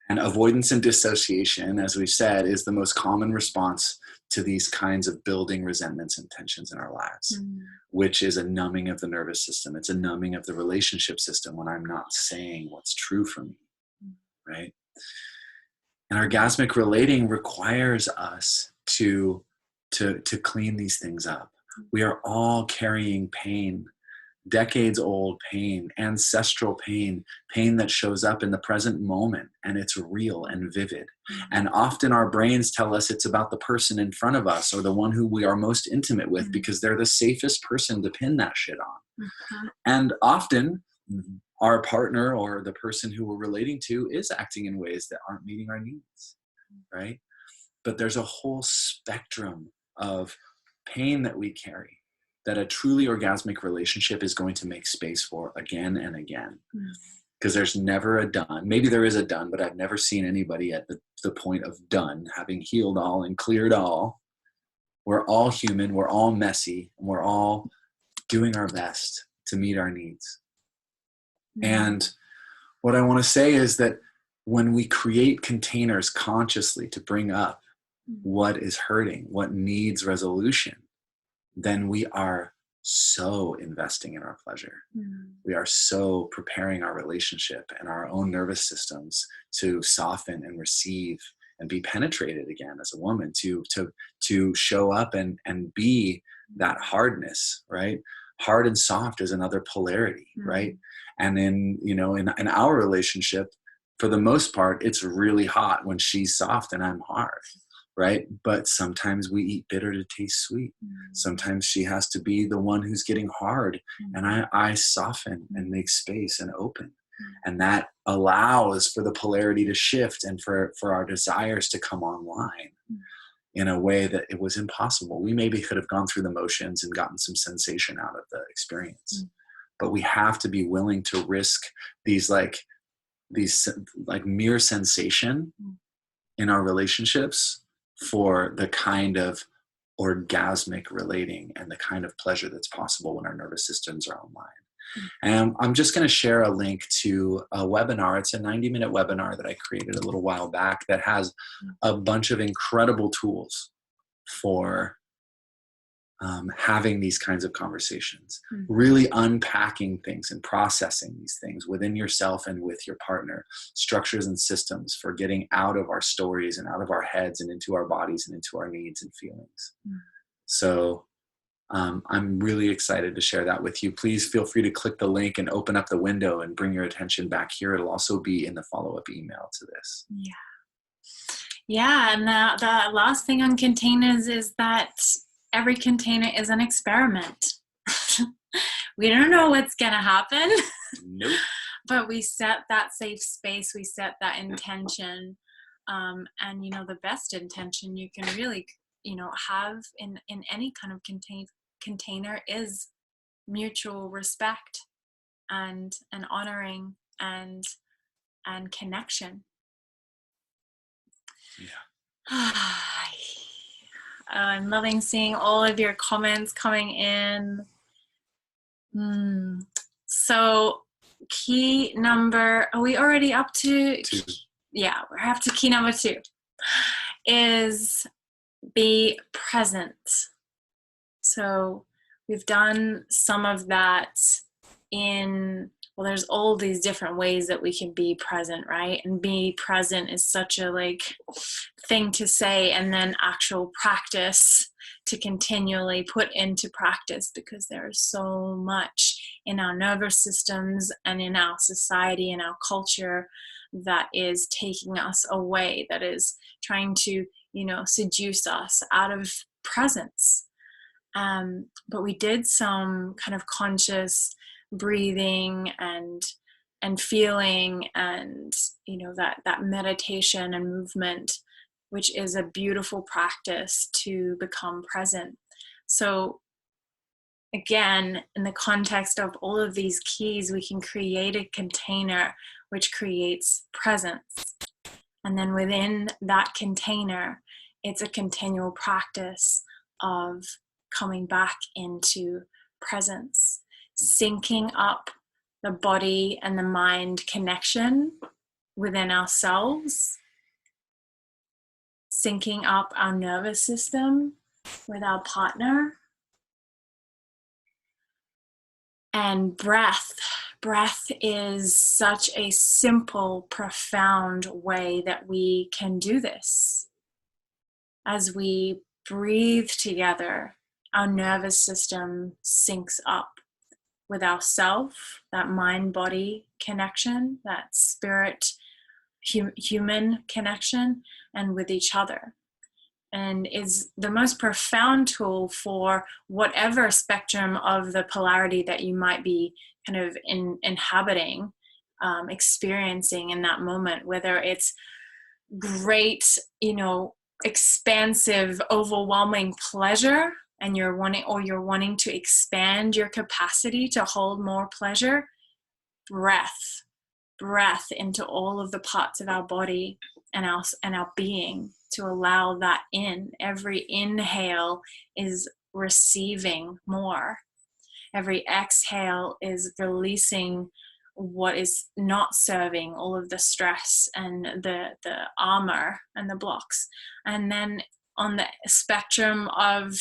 And avoidance and dissociation, as we've said, is the most common response to these kinds of building resentments and tensions in our lives, which is a numbing of the nervous system. It's a numbing of the relationship system when I'm not saying what's true for me, right? And orgasmic relating requires us to clean these things up. We are all carrying pain, decades old pain, ancestral pain that shows up in the present moment, and it's real and vivid. And often our brains tell us it's about the person in front of us or the one who we are most intimate with, because they're the safest person to pin that shit on. And often our partner or the person who we're relating to is acting in ways that aren't meeting our needs, right? But there's a whole spectrum of pain that we carry that a truly orgasmic relationship is going to make space for again and again. because there's never a done. Maybe there is a done, but I've never seen anybody at the point of done, having healed all and cleared all. We're all human, we're all messy, and we're all doing our best to meet our needs. And what I want to say is that when we create containers consciously to bring up what is hurting, what needs resolution, then we are so investing in our pleasure. We are so preparing our relationship and our own nervous systems to soften and receive and be penetrated again as a woman, to show up and be that hardness, right? Hard and soft is another polarity, right? And in our relationship, for the most part, it's really hot when she's soft and I'm hard, right? But sometimes we eat bitter to taste sweet. Sometimes she has to be the one who's getting hard, and I soften and make space and open. And that allows for the polarity to shift and for our desires to come online in a way that it was impossible. We maybe could have gone through the motions and gotten some sensation out of the experience. But we have to be willing to risk these mere sensation in our relationships for the kind of orgasmic relating and the kind of pleasure that's possible when our nervous systems are online. And I'm just going to share a link to a webinar. It's a 90-minute webinar that I created a little while back that has a bunch of incredible tools for having these kinds of conversations, really unpacking things and processing these things within yourself and with your partner, structures and systems for getting out of our stories and out of our heads and into our bodies and into our needs and feelings. So I'm really excited to share that with you. Please feel free to click the link and open up the window and bring your attention back here. It'll also be in the follow-up email to this. Yeah, and the last thing on containers is that every container is an experiment. We don't know what's going to happen. Nope. But we set that safe space, we set that intention. And, the best intention you can really, have in any kind of container is mutual respect and honoring and connection. I'm loving seeing all of your comments coming in. So key number, are we already up to? 2. Yeah, we're up to key number 2 is be present. So we've done some of that there's all these different ways that we can be present, right? And be present is such a thing to say, and then actual practice to continually put into practice, because there is so much in our nervous systems and in our society and our culture that is taking us away, that is trying to, seduce us out of presence. But we did some kind of conscious breathing and feeling and that meditation and movement, which is a beautiful practice to become present. So again, in the context of all of these keys, we can create a container which creates presence, and then within that container it's a continual practice of coming back into presence, syncing up the body and the mind connection within ourselves, syncing up our nervous system with our partner, and breath. Breath is such a simple, profound way that we can do this. As we breathe together, our nervous system syncs up with ourself, that mind-body connection, that spirit human connection, and with each other. And is the most profound tool for whatever spectrum of the polarity that you might be kind of inhabiting, experiencing in that moment, whether it's great, expansive, overwhelming pleasure, and you're wanting to expand your capacity to hold more pleasure. Breath breath into all of the parts of our body and our being, to allow that in. Every inhale is receiving more. Every exhale is releasing what is not serving, all of the stress and the armor and the blocks. And then on the spectrum of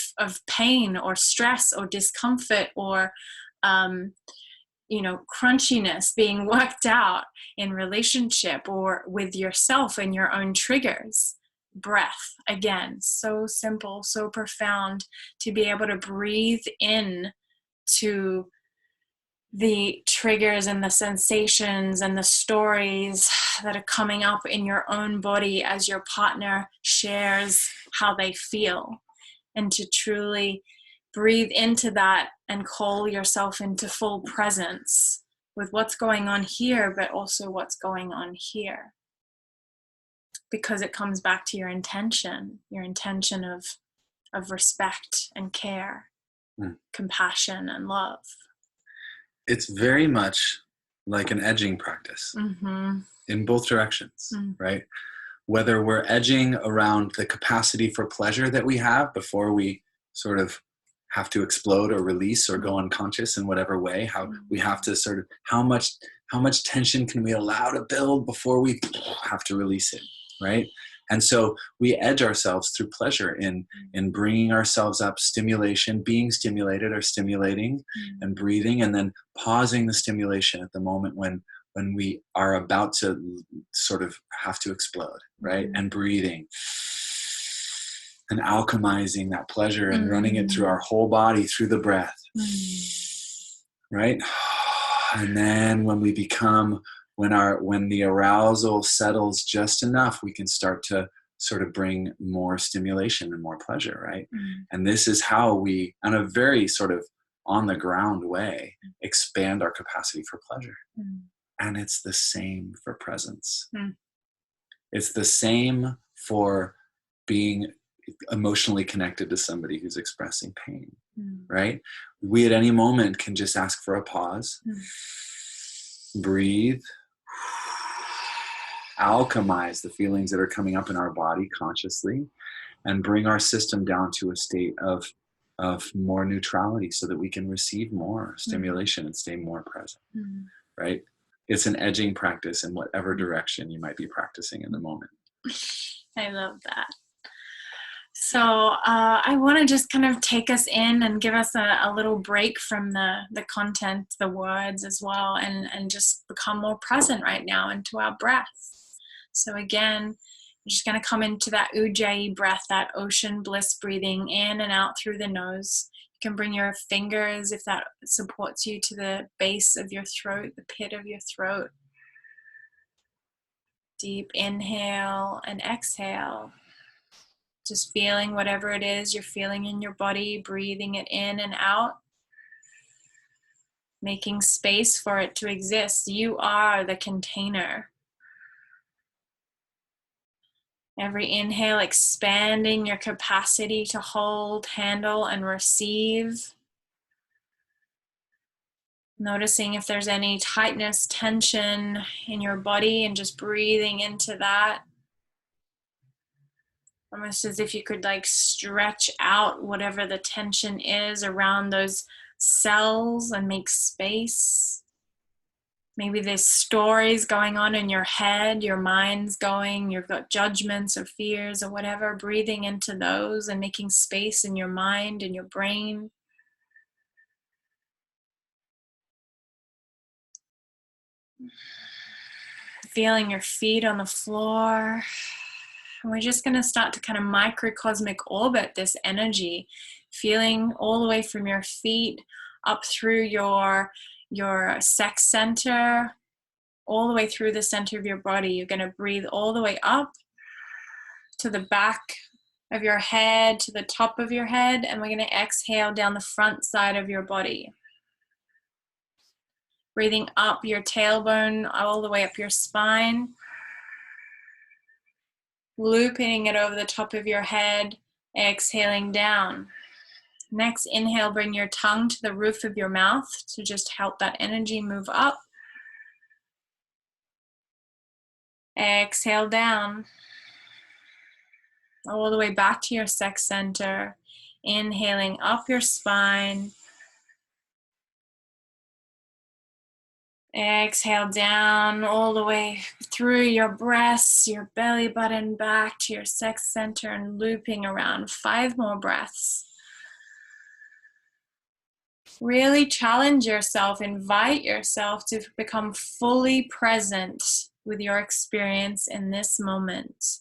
pain or stress or discomfort or crunchiness being worked out in relationship or with yourself and your own triggers, breath, again, so simple, so profound, to be able to breathe in to the triggers and the sensations and the stories that are coming up in your own body as your partner shares how they feel, and to truly breathe into that and call yourself into full presence with what's going on here, but also what's going on here. Because it comes back to your intention of respect and care, compassion and love. It's very much like an edging practice in both directions, right? Whether we're edging around the capacity for pleasure that we have before we sort of have to explode or release or go unconscious in whatever way, how we have to sort of, how much tension can we allow to build before we have to release it, right? And so we edge ourselves through pleasure in bringing ourselves up, stimulation, being stimulated or stimulating, and breathing, and then pausing the stimulation at the moment when we are about to sort of have to explode, right? And breathing and alchemizing that pleasure and running it through our whole body, through the breath, right? And then when we become, when the arousal settles just enough, we can start to sort of bring more stimulation and more pleasure, right? And this is how we, in a very sort of on the ground way, expand our capacity for pleasure. And it's the same for presence. It's the same for being emotionally connected to somebody who's expressing pain, right? We at any moment can just ask for a pause, breathe, alchemize the feelings that are coming up in our body consciously, and bring our system down to a state of more neutrality so that we can receive more stimulation and stay more present, right? It's an edging practice in whatever direction you might be practicing in the moment. I love that. So I want to just kind of take us in and give us a little break from the content, the words as well, and just become more present right now into our breath. So again, we're just going to come into that ujjayi breath, that ocean bliss breathing in and out through the nose. You can bring your fingers, if that supports you, to the base of your throat, the pit of your throat. Deep inhale and exhale. Just feeling whatever it is you're feeling in your body, breathing it in and out. Making space for it to exist. You are the container. Every inhale, expanding your capacity to hold, handle, and receive. Noticing if there's any tightness, tension in your body, and just breathing into that. Almost as if you could like stretch out whatever the tension is around those cells and make space. Maybe there's stories going on in your head, your mind's going, you've got judgments or fears or whatever, breathing into those and making space in your mind and your brain. Feeling your feet on the floor. And we're just going to start to kind of microcosmic orbit this energy, feeling all the way from your feet up through your sex center, all the way through the center of your body. You're going to breathe all the way up to the back of your head, to the top of your head, and we're going to exhale down the front side of your body. Breathing up your tailbone, all the way up your spine. Looping it over the top of your head, exhaling down. Next, inhale, bring your tongue to the roof of your mouth to just help that energy move up. Exhale down all the way back to your sex center. Inhaling up your spine. Exhale down all the way through your breasts, your belly button, back to your sex center, and looping around. 5 more breaths. Really challenge yourself, invite yourself to become fully present with your experience in this moment.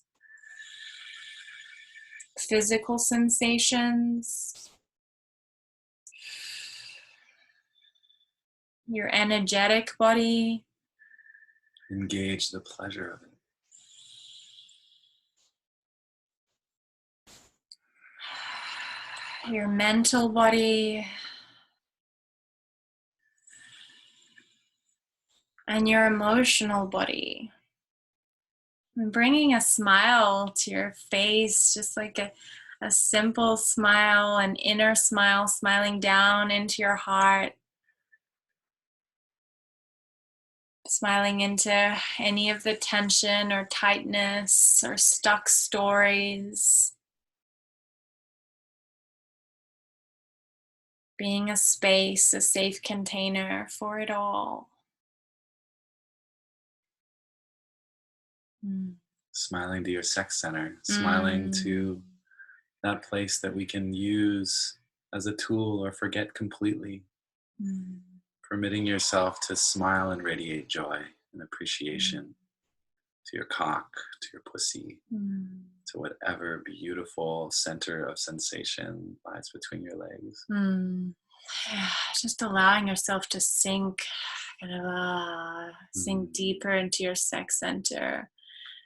Physical sensations, your energetic body, Engage the pleasure of it. your mental body, and your emotional body. And bringing a smile to your face, just like a simple smile, an inner smile, smiling down into your heart. Smiling into any of the tension or tightness or stuck stories. Being a space, a safe container for it all. Smiling to your sex center, smiling to that place that we can use as a tool or forget completely. Permitting yourself to smile and radiate joy and appreciation to your cock, to your pussy, to whatever beautiful center of sensation lies between your legs. Just allowing yourself to sink deeper into your sex center.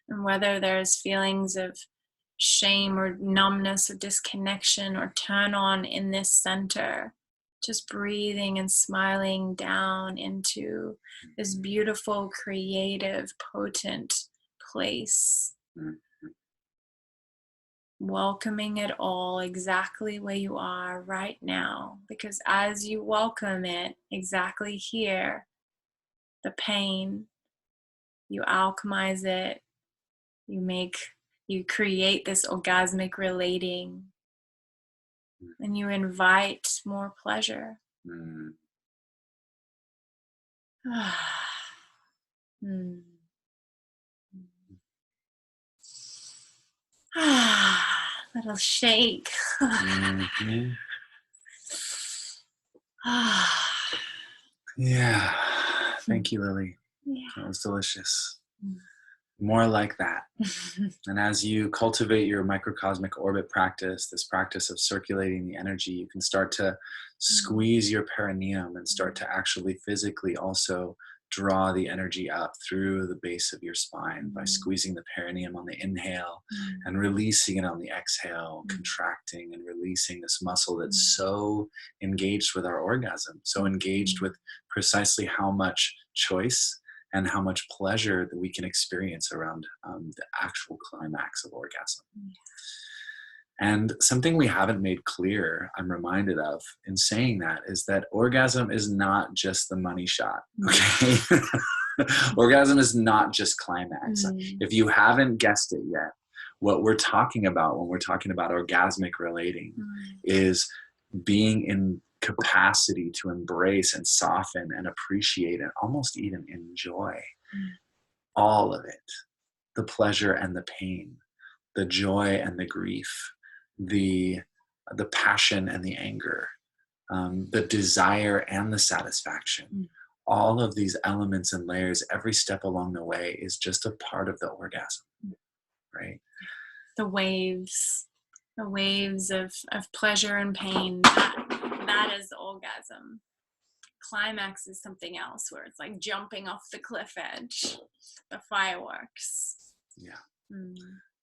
And whether there's feelings of shame or numbness or disconnection or turn on in this center, just breathing and smiling down into this beautiful, creative, potent place. Welcoming it all exactly where you are right now, because as you welcome it exactly here, the pain, you alchemize it, you create this orgasmic relating, and you invite more pleasure. Little shake. Yeah. Thank you, Lily. Yeah. That was delicious. More like that. And as you cultivate your microcosmic orbit practice, this practice of circulating the energy, you can start to squeeze your perineum and start to actually physically also draw the energy up through the base of your spine by squeezing the perineum on the inhale and releasing it on the exhale, contracting and releasing this muscle that's so engaged with our orgasm, so engaged with precisely how much choice and how much pleasure that we can experience around the actual climax of orgasm. And something we haven't made clear, I'm reminded of in saying that, is that orgasm is not just the money shot, okay? Orgasm is not just climax. If you haven't guessed it yet, what we're talking about when we're talking about orgasmic relating is being in capacity to embrace and soften and appreciate and almost even enjoy all of it, the pleasure and the pain, the joy and the grief, the passion and the anger, the desire and the satisfaction. All of these elements and layers, every step along the way is just a part of the orgasm, right? The waves of pleasure and pain, that is orgasm. Climax is something else, where it's like jumping off the cliff edge, the fireworks.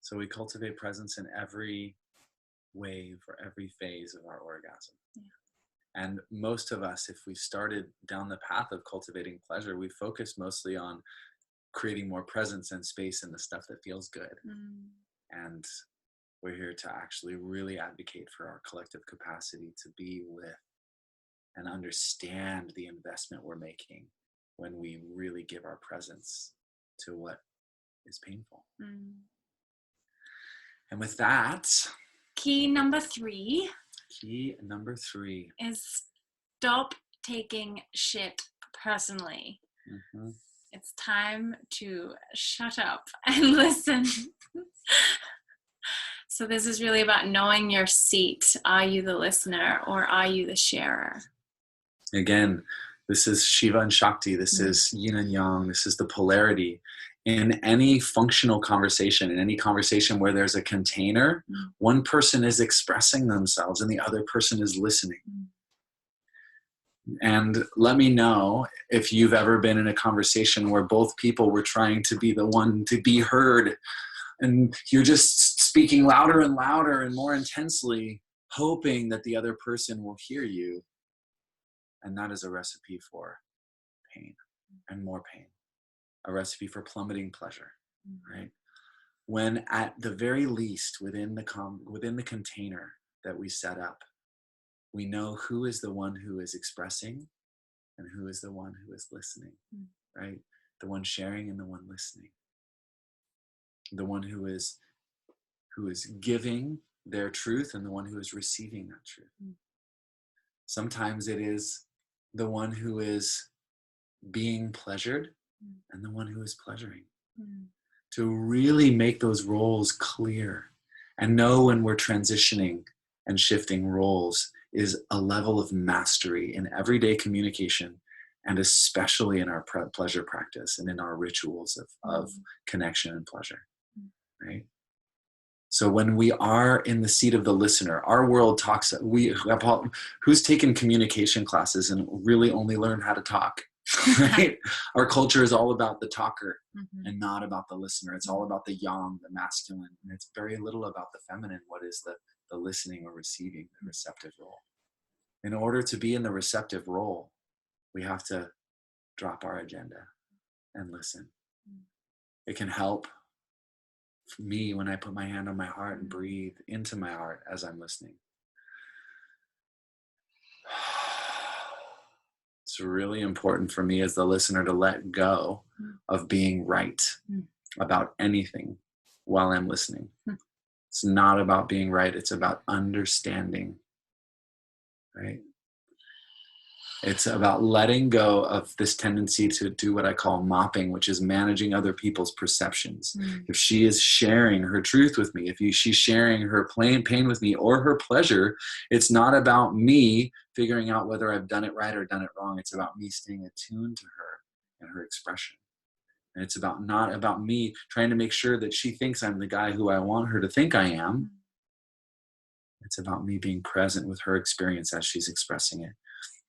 So we cultivate presence in every wave or every phase of our orgasm. And most of us, if we started down the path of cultivating pleasure, we focus mostly on creating more presence and space in the stuff that feels good. And we're here to actually really advocate for our collective capacity to be with and understand the investment we're making when we really give our presence to what is painful. Mm. And with that, Key number 3 is stop taking shit personally. Mm-hmm. It's time to shut up and listen. So this is really about knowing your seat. Are you the listener or are you the sharer? Again, this is Shiva and Shakti. This is yin and yang. This is the polarity. In any functional conversation, in any conversation where there's a container, one person is expressing themselves and the other person is listening. And let me know if you've ever been in a conversation where both people were trying to be the one to be heard, and you're just speaking louder and louder and more intensely, hoping that the other person will hear you. And that is a recipe for pain and more pain, a recipe for plummeting pleasure, right? When at the very least, within the container that we set up, we know who is the one who is expressing and who is the one who is listening, right? The one sharing and the one listening. The one who is giving their truth and the one who is receiving that truth. Sometimes it is the one who is being pleasured and the one who is pleasuring. To really make those roles clear and know when we're transitioning and shifting roles is a level of mastery in everyday communication, and especially in our pleasure practice and in our rituals of connection and pleasure, right? So when we are in the seat of the listener, our world talks, who's taken communication classes and really only learned how to talk, right? Our culture is all about the talker and not about the listener. It's all about the yang, the masculine, and it's very little about the feminine. What is the listening or receiving, the receptive role? In order to be in the receptive role, we have to drop our agenda and listen. It can help me when I put my hand on my heart and breathe into my heart as I'm listening. It's really important for me as the listener to let go of being right about anything while I'm listening. It's not about being right. It's about understanding, right? It's about letting go of this tendency to do what I call mopping, which is managing other people's perceptions. If she is sharing her truth with me, if she's sharing her pain with me or her pleasure, it's not about me figuring out whether I've done it right or done it wrong. It's about me staying attuned to her and her expression. And it's not about me trying to make sure that she thinks I'm the guy who I want her to think I am. It's about me being present with her experience as she's expressing it.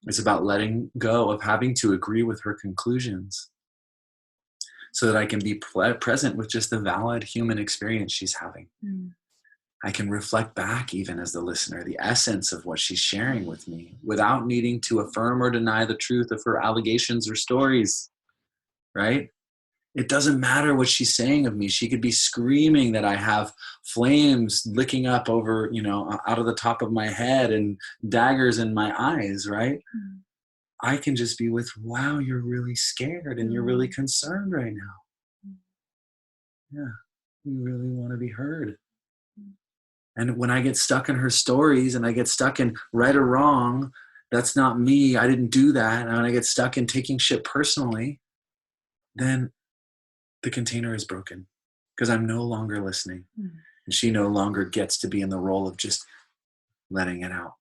It's about letting go of having to agree with her conclusions so that I can be present with just the valid human experience she's having. I can reflect back, even as the listener, the essence of what she's sharing with me without needing to affirm or deny the truth of her allegations or stories, right? It doesn't matter what she's saying of me. She could be screaming that I have flames licking up over, out of the top of my head and daggers in my eyes, right? I can just be with, wow, you're really scared and you're really concerned right now. Yeah, you really want to be heard. And when I get stuck in her stories and I get stuck in right or wrong, that's not me. I didn't do that. And when I get stuck in taking shit personally, then the container is broken because I'm no longer listening. And she no longer gets to be in the role of just letting it out.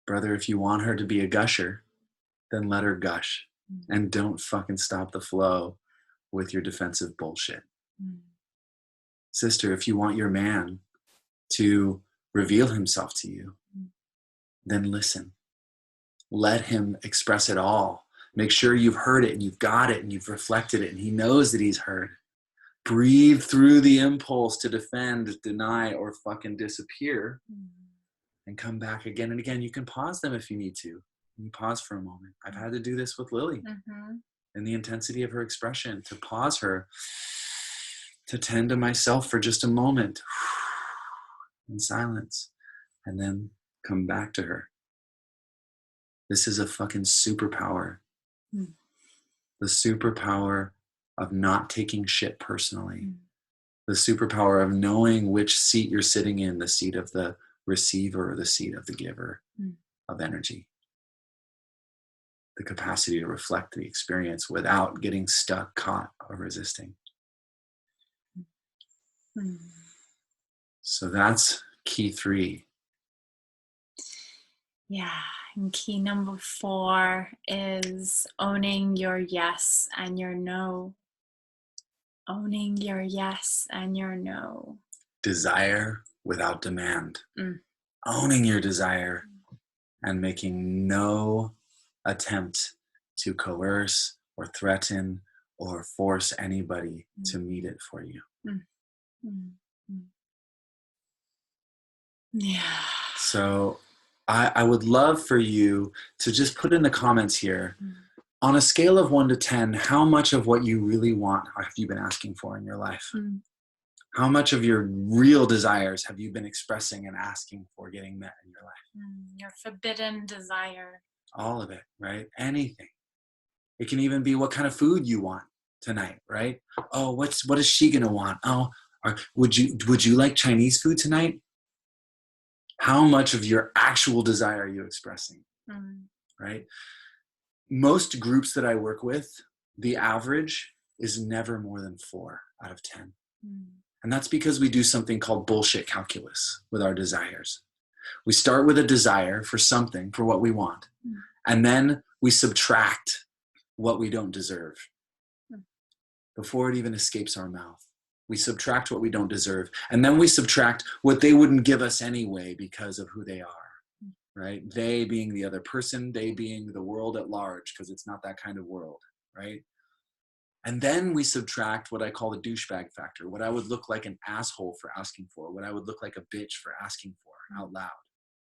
Brother, if you want her to be a gusher, then let her gush. And don't fucking stop the flow with your defensive bullshit. Sister, if you want your man to reveal himself to you, then listen. Let him express it all. Make sure you've heard it and you've got it and you've reflected it and he knows that he's heard. Breathe through the impulse to defend, deny, or fucking disappear and come back again and again. You can pause them if you need to. You pause for a moment. I've had to do this with Lily in the intensity of her expression, to pause her, to tend to myself for just a moment in silence, and then come back to her. This is a fucking superpower. The superpower of not taking shit personally, the superpower of knowing which seat you're sitting in, the seat of the receiver or the seat of the giver of energy, the capacity to reflect the experience without getting stuck, caught, or resisting. So that's key 3. Yeah. And key number 4 is owning your yes and your no. Owning your yes and your no. Desire without demand. Owning your desire and making no attempt to coerce or threaten or force anybody to meet it for you. Yeah. So I would love for you to just put in the comments here, on a scale of 1 to 10, how much of what you really want have you been asking for in your life? How much of your real desires have you been expressing and asking for getting met in your life? Your forbidden desire. All of it, right? Anything. It can even be what kind of food you want tonight, right? Oh, what is she gonna want? Oh, or would you like Chinese food tonight? How much of your actual desire are you expressing, right? Most groups that I work with, the average is never more than 4 out of 10. And that's because we do something called bullshit calculus with our desires. We start with a desire for something, for what we want, and then we subtract what we don't deserve before it even escapes our mouth. We subtract what we don't deserve, and then we subtract what they wouldn't give us anyway because of who they are, right? They being the other person, they being the world at large, because it's not that kind of world, right? And then we subtract what I call the douchebag factor, what I would look like an asshole for asking for, what I would look like a bitch for asking for out loud.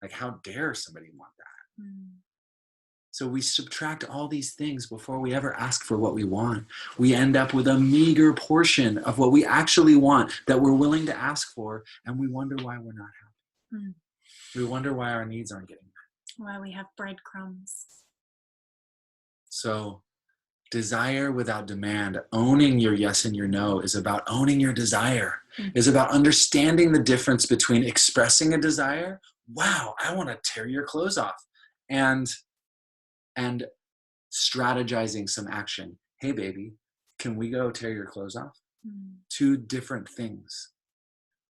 Like, how dare somebody want that? So we subtract all these things before we ever ask for what we want. We end up with a meager portion of what we actually want that we're willing to ask for, and we wonder why we're not happy. We wonder why our needs aren't getting met. Why we have breadcrumbs. So desire without demand, owning your yes and your no, is about owning your desire, is about understanding the difference between expressing a desire, wow, I want to tear your clothes off, and strategizing some action. Hey, baby, can we go tear your clothes off? 2 different things.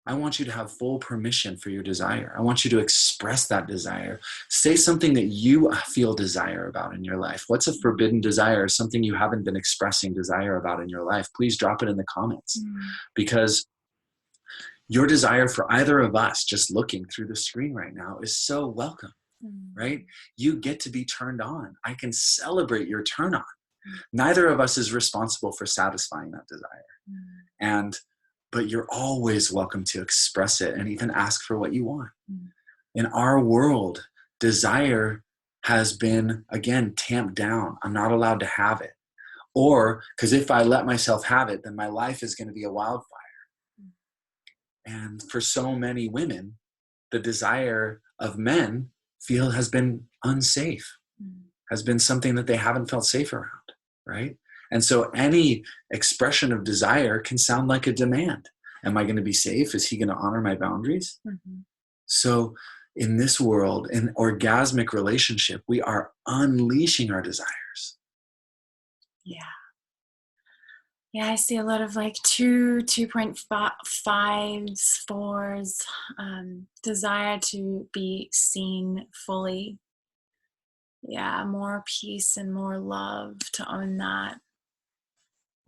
I want you to have full permission for your desire. I want you to express that desire. Say something that you feel desire about in your life. What's a forbidden desire? Something you haven't been expressing desire about in your life? Please drop it in the comments, because your desire for either of us just looking through the screen right now is so welcome. Right? You get to be turned on. I can celebrate your turn on. Neither of us is responsible for satisfying that desire. But you're always welcome to express it and even ask for what you want. In our world, desire has been, again, tamped down. I'm not allowed to have it. Or, because if I let myself have it, then my life is going to be a wildfire. And for so many women, the desire of men has been unsafe, has been something that they haven't felt safe around, right? And so any expression of desire can sound like a demand. Am I going to be safe? Is he going to honor my boundaries? So in this world, in orgasmic relationship, we are unleashing our desires. Yeah, I see a lot of like 2.5s, 4s, desire to be seen fully. Yeah, more peace and more love, to own that.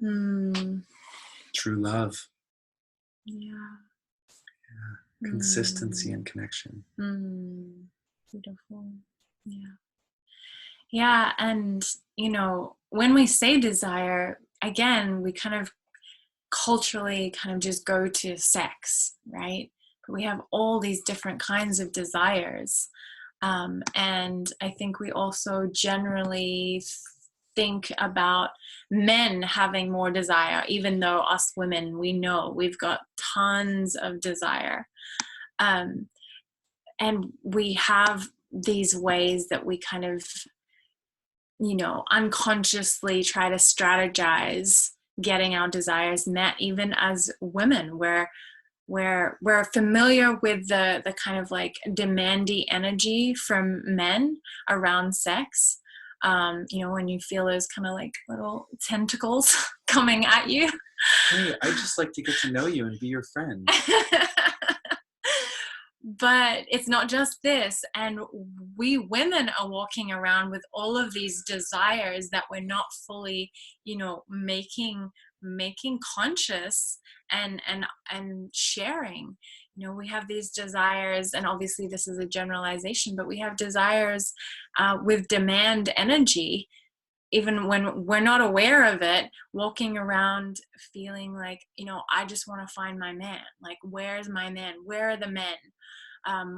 True love. Yeah. Consistency and connection. Beautiful. Yeah, and when we say desire, again, we kind of culturally kind of just go to sex, right? But we have all these different kinds of desires. And I think we also generally think about men having more desire, even though us women, we know we've got tons of desire. And we have these ways that we kind of, unconsciously try to strategize getting our desires met, even as women, where we're familiar with the kind of like demandy energy from men around sex. When you feel those kind of like little tentacles coming at you. Hey, I just like to get to know you and be your friend. But it's not just this. And we women are walking around with all of these desires that we're not fully, making conscious and sharing. We have these desires, and obviously this is a generalization, but we have desires with demand energy, even when we're not aware of it, walking around feeling like, I just want to find my man. Like, where's my man? Where are the men?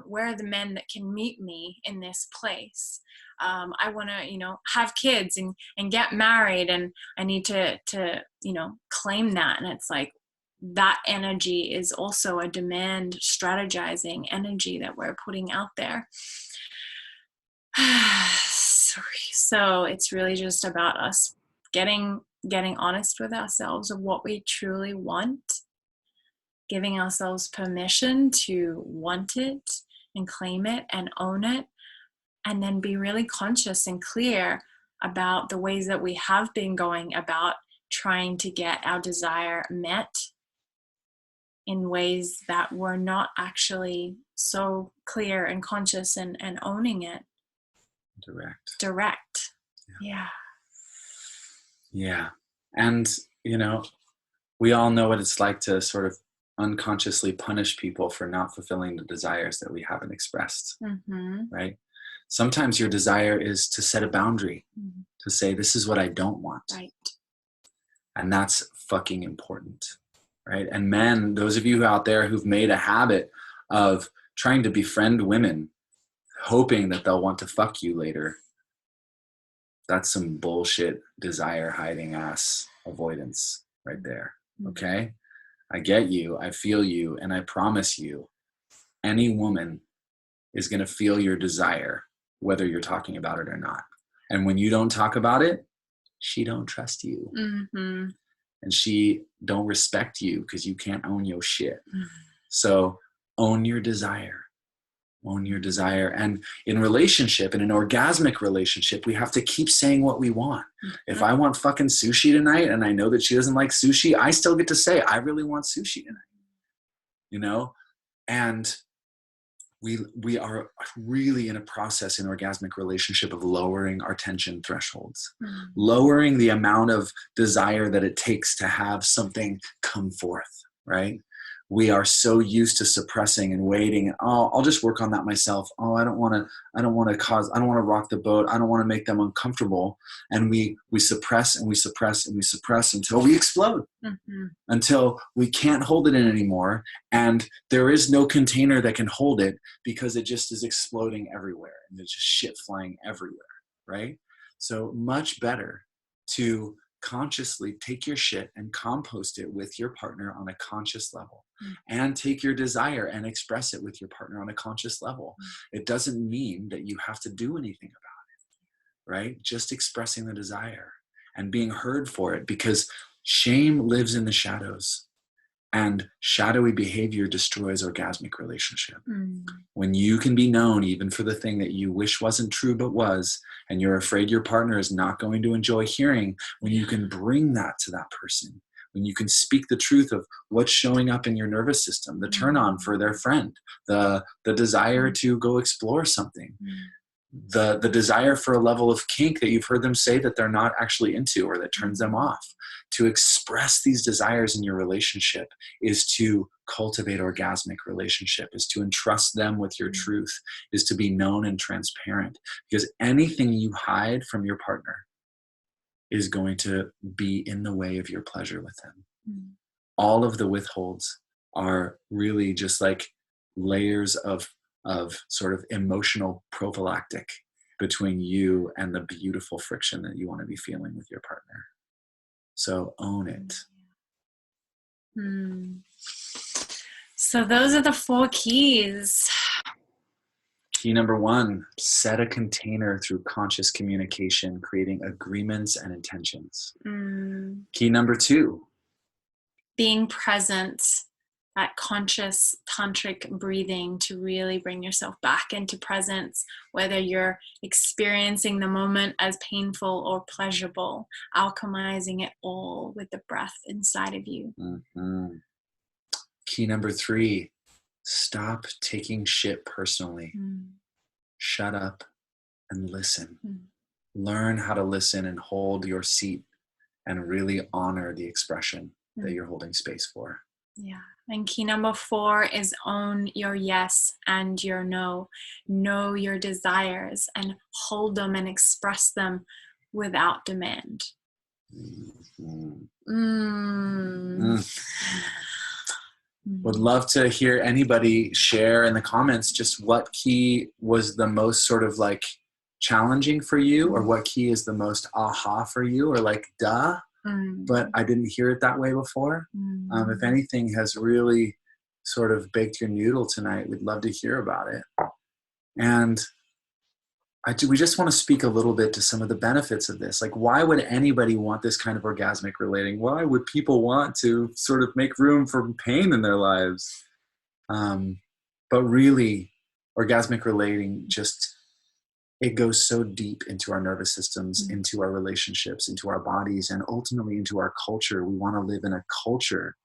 Where are the men that can meet me in this place? I want to, have kids and get married, and I need to claim that. And it's like, that energy is also a demand strategizing energy that we're putting out there. So it's really just about us getting honest with ourselves of what we truly want, giving ourselves permission to want it and claim it and own it, and then be really conscious and clear about the ways that we have been going about trying to get our desire met in ways that we're not actually so clear and conscious and owning it. Direct. Yeah. And, we all know what it's like to sort of unconsciously punish people for not fulfilling the desires that we haven't expressed, right? Sometimes your desire is to set a boundary, to say, this is what I don't want. Right. And that's fucking important, right? And men, those of you out there who've made a habit of trying to befriend women, hoping that they'll want to fuck you later, that's some bullshit desire hiding ass avoidance right there. Okay? I get you, I feel you, and I promise you, any woman is going to feel your desire, whether you're talking about it or not. And when you don't talk about it, she don't trust you. And she don't respect you because you can't own your shit. So own your desire. Own your desire. And in relationship, in an orgasmic relationship, we have to keep saying what we want. If I want fucking sushi tonight and I know that she doesn't like sushi, I still get to say, I really want sushi tonight. And we are really in a process in orgasmic relationship of lowering our tension thresholds, lowering the amount of desire that it takes to have something come forth, right? We are so used to suppressing and waiting. Oh, I'll just work on that myself. Oh, I don't want to rock the boat. I don't want to make them uncomfortable. And we suppress and we suppress and we suppress until we explode, until we can't hold it in anymore. And there is no container that can hold it because it just is exploding everywhere and there's just shit flying everywhere, right? So much better to consciously take your shit and compost it with your partner on a conscious level, and take your desire and express it with your partner on a conscious level. It doesn't mean that you have to do anything about it, right? Just expressing the desire and being heard for it, because shame lives in the shadows, and shadowy behavior destroys orgasmic relationship. When you can be known even for the thing that you wish wasn't true but was, and you're afraid your partner is not going to enjoy hearing, when you can bring that to that person, when you can speak the truth of what's showing up in your nervous system, the turn on for their friend, the desire to go explore something, the desire for a level of kink that you've heard them say that they're not actually into or that turns them off. To express these desires in your relationship is to cultivate orgasmic relationship, is to entrust them with your truth, is to be known and transparent. Because anything you hide from your partner is going to be in the way of your pleasure with them. All of the withholds are really just like layers of sort of emotional prophylactic between you and the beautiful friction that you want to be feeling with your partner. So own it. So those are the 4 keys. Key number 1, set a container through conscious communication, creating agreements and intentions. Key number 2, being present, that conscious tantric breathing to really bring yourself back into presence, whether you're experiencing the moment as painful or pleasurable, alchemizing it all with the breath inside of you. Key number 3, stop taking shit personally. Shut up and listen. Learn how to listen and hold your seat and really honor the expression that you're holding space for. Yeah. And key number 4 is own your yes and your no. Know your desires and hold them and express them without demand. Would love to hear anybody share in the comments just what key was the most sort of like challenging for you, or what key is the most aha for you, or like duh, but I didn't hear it that way before. If anything has really sort of baked your noodle tonight, we'd love to hear about it. And we just want to speak a little bit to some of the benefits of this. Like, why would anybody want this kind of orgasmic relating? Why would people want to sort of make room for pain in their lives? But really, orgasmic relating it goes so deep into our nervous systems, into our relationships, into our bodies, and ultimately into our culture. We want to live in a culture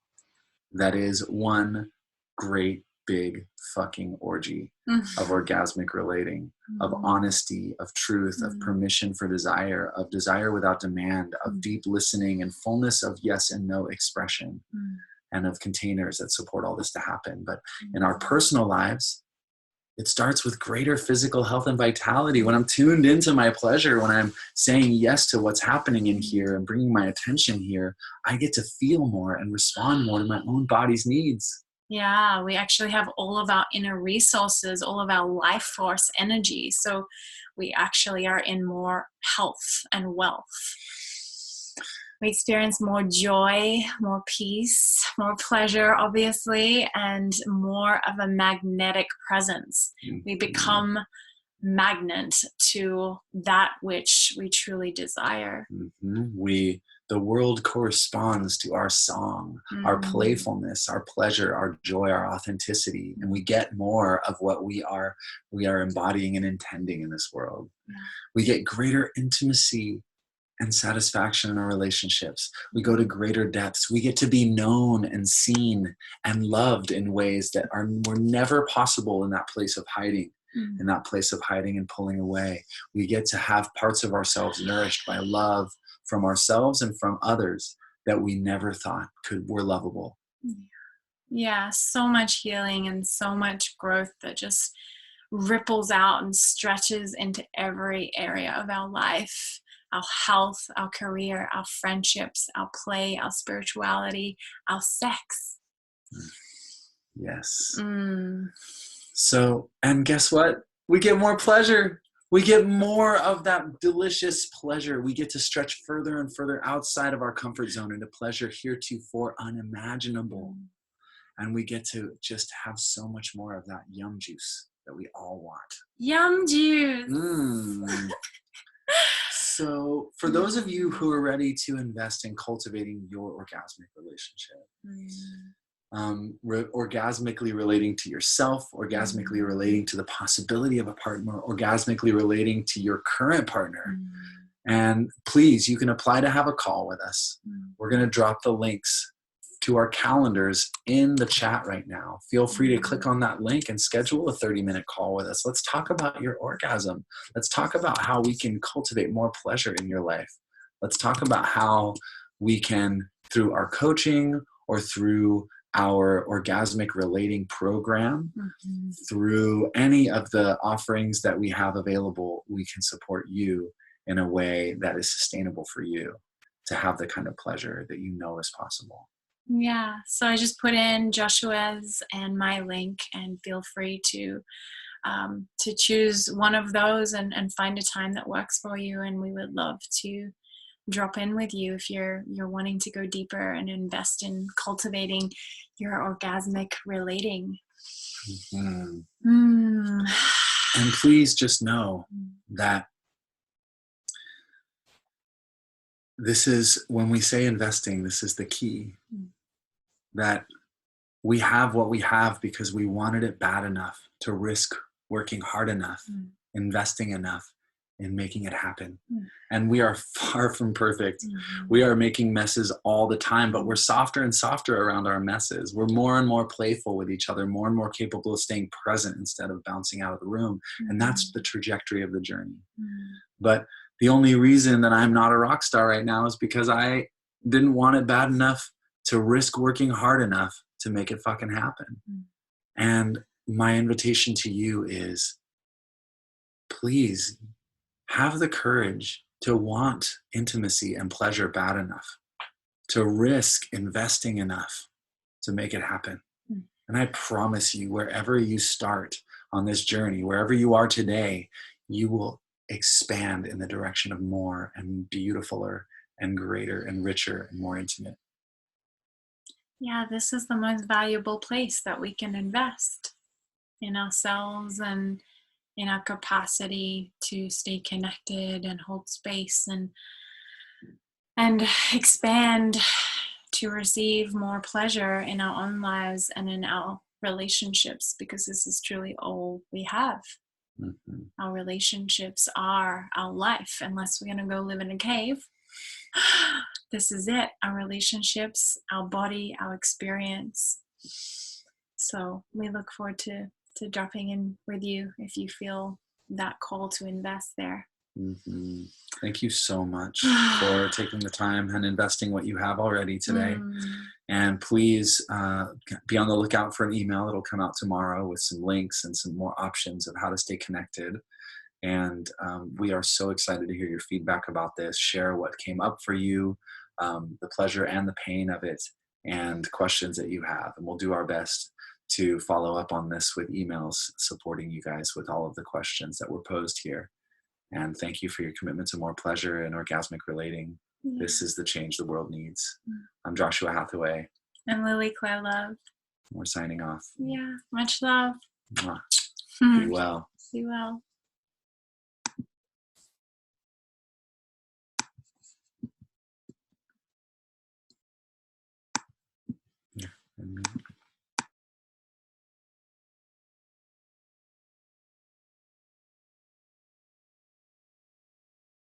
that is one great big fucking orgy of orgasmic relating, of honesty, of truth, of permission for desire, of desire without demand, of deep listening and fullness of yes and no expression, and of containers that support all this to happen. But in our personal lives, it starts with greater physical health and vitality. When I'm tuned into my pleasure, when I'm saying yes to what's happening in here and bringing my attention here, I get to feel more and respond more to my own body's needs. Yeah, we actually have all of our inner resources, all of our life force energy. So we actually are in more health and wealth. We experience more joy, more peace, more pleasure, obviously, and more of a magnetic presence. We become magnet to that which we truly desire. The world corresponds to our song, our playfulness, our pleasure, our joy, our authenticity, and we get more of what we are embodying and intending in this world. We get greater intimacy and satisfaction in our relationships. We go to greater depths. We get to be known and seen and loved in ways that were never possible in that place of hiding, in that place of hiding and pulling away. We get to have parts of ourselves nourished by love from ourselves and from others that we never thought were lovable. Yeah, so much healing and so much growth that just ripples out and stretches into every area of our life. Our health, our career, our friendships, our play, our spirituality, our sex. Yes. So, and guess what? We get more pleasure. We get more of that delicious pleasure. We get to stretch further and further outside of our comfort zone into pleasure heretofore unimaginable. And we get to just have so much more of that yum juice that we all want. Yum juice. So for those of you who are ready to invest in cultivating your orgasmic relationship, orgasmically relating to yourself, orgasmically relating to the possibility of a partner, orgasmically relating to your current partner, and please, you can apply to have a call with us. We're going to drop the links to our calendars in the chat right now. Feel free to click on that link and schedule a 30-minute call with us. Let's talk about your orgasm. Let's talk about how we can cultivate more pleasure in your life. Let's talk about how we can, through our coaching or through our orgasmic relating program, through any of the offerings that we have available, we can support you in a way that is sustainable for you to have the kind of pleasure that you know is possible. Yeah, so I just put in Joshua's and my link, and feel free to choose one of those and find a time that works for you. And we would love to drop in with you if you're wanting to go deeper and invest in cultivating your orgasmic relating. And please just know that this is, when we say investing, this is the key. That we have what we have because we wanted it bad enough to risk working hard enough, investing enough in making it happen. And we are far from perfect. We are making messes all the time, but we're softer and softer around our messes. We're more and more playful with each other, more and more capable of staying present instead of bouncing out of the room. And that's the trajectory of the journey. But the only reason that I'm not a rock star right now is because I didn't want it bad enough to risk working hard enough to make it fucking happen. And my invitation to you is, please have the courage to want intimacy and pleasure bad enough, to risk investing enough to make it happen. And I promise you, wherever you start on this journey, wherever you are today, you will expand in the direction of more and beautifuler and greater and richer and more intimate. Yeah, this is the most valuable place that we can invest in ourselves and in our capacity to stay connected and hold space and expand to receive more pleasure in our own lives and in our relationships, because this is truly all we have. Our relationships are our life, unless we're going to go live in a cave. This is it. Our relationships, our body, our experience. So we look forward to dropping in with you if you feel that call to invest there. Thank you so much for taking the time and investing what you have already today. And please be on the lookout for an email that'll come out tomorrow with some links and some more options of how to stay connected. And we are so excited to hear your feedback about this. Share what came up for you, the pleasure and the pain of it, and questions that you have. And we'll do our best to follow up on this with emails supporting you guys with all of the questions that were posed here. And thank you for your commitment to more pleasure and orgasmic relating. This is the change the world needs. I'm Joshua Hathaway. And Lily Claire Love. We're signing off. Yeah, much love. Mwah. Be well. Be well. Yeah.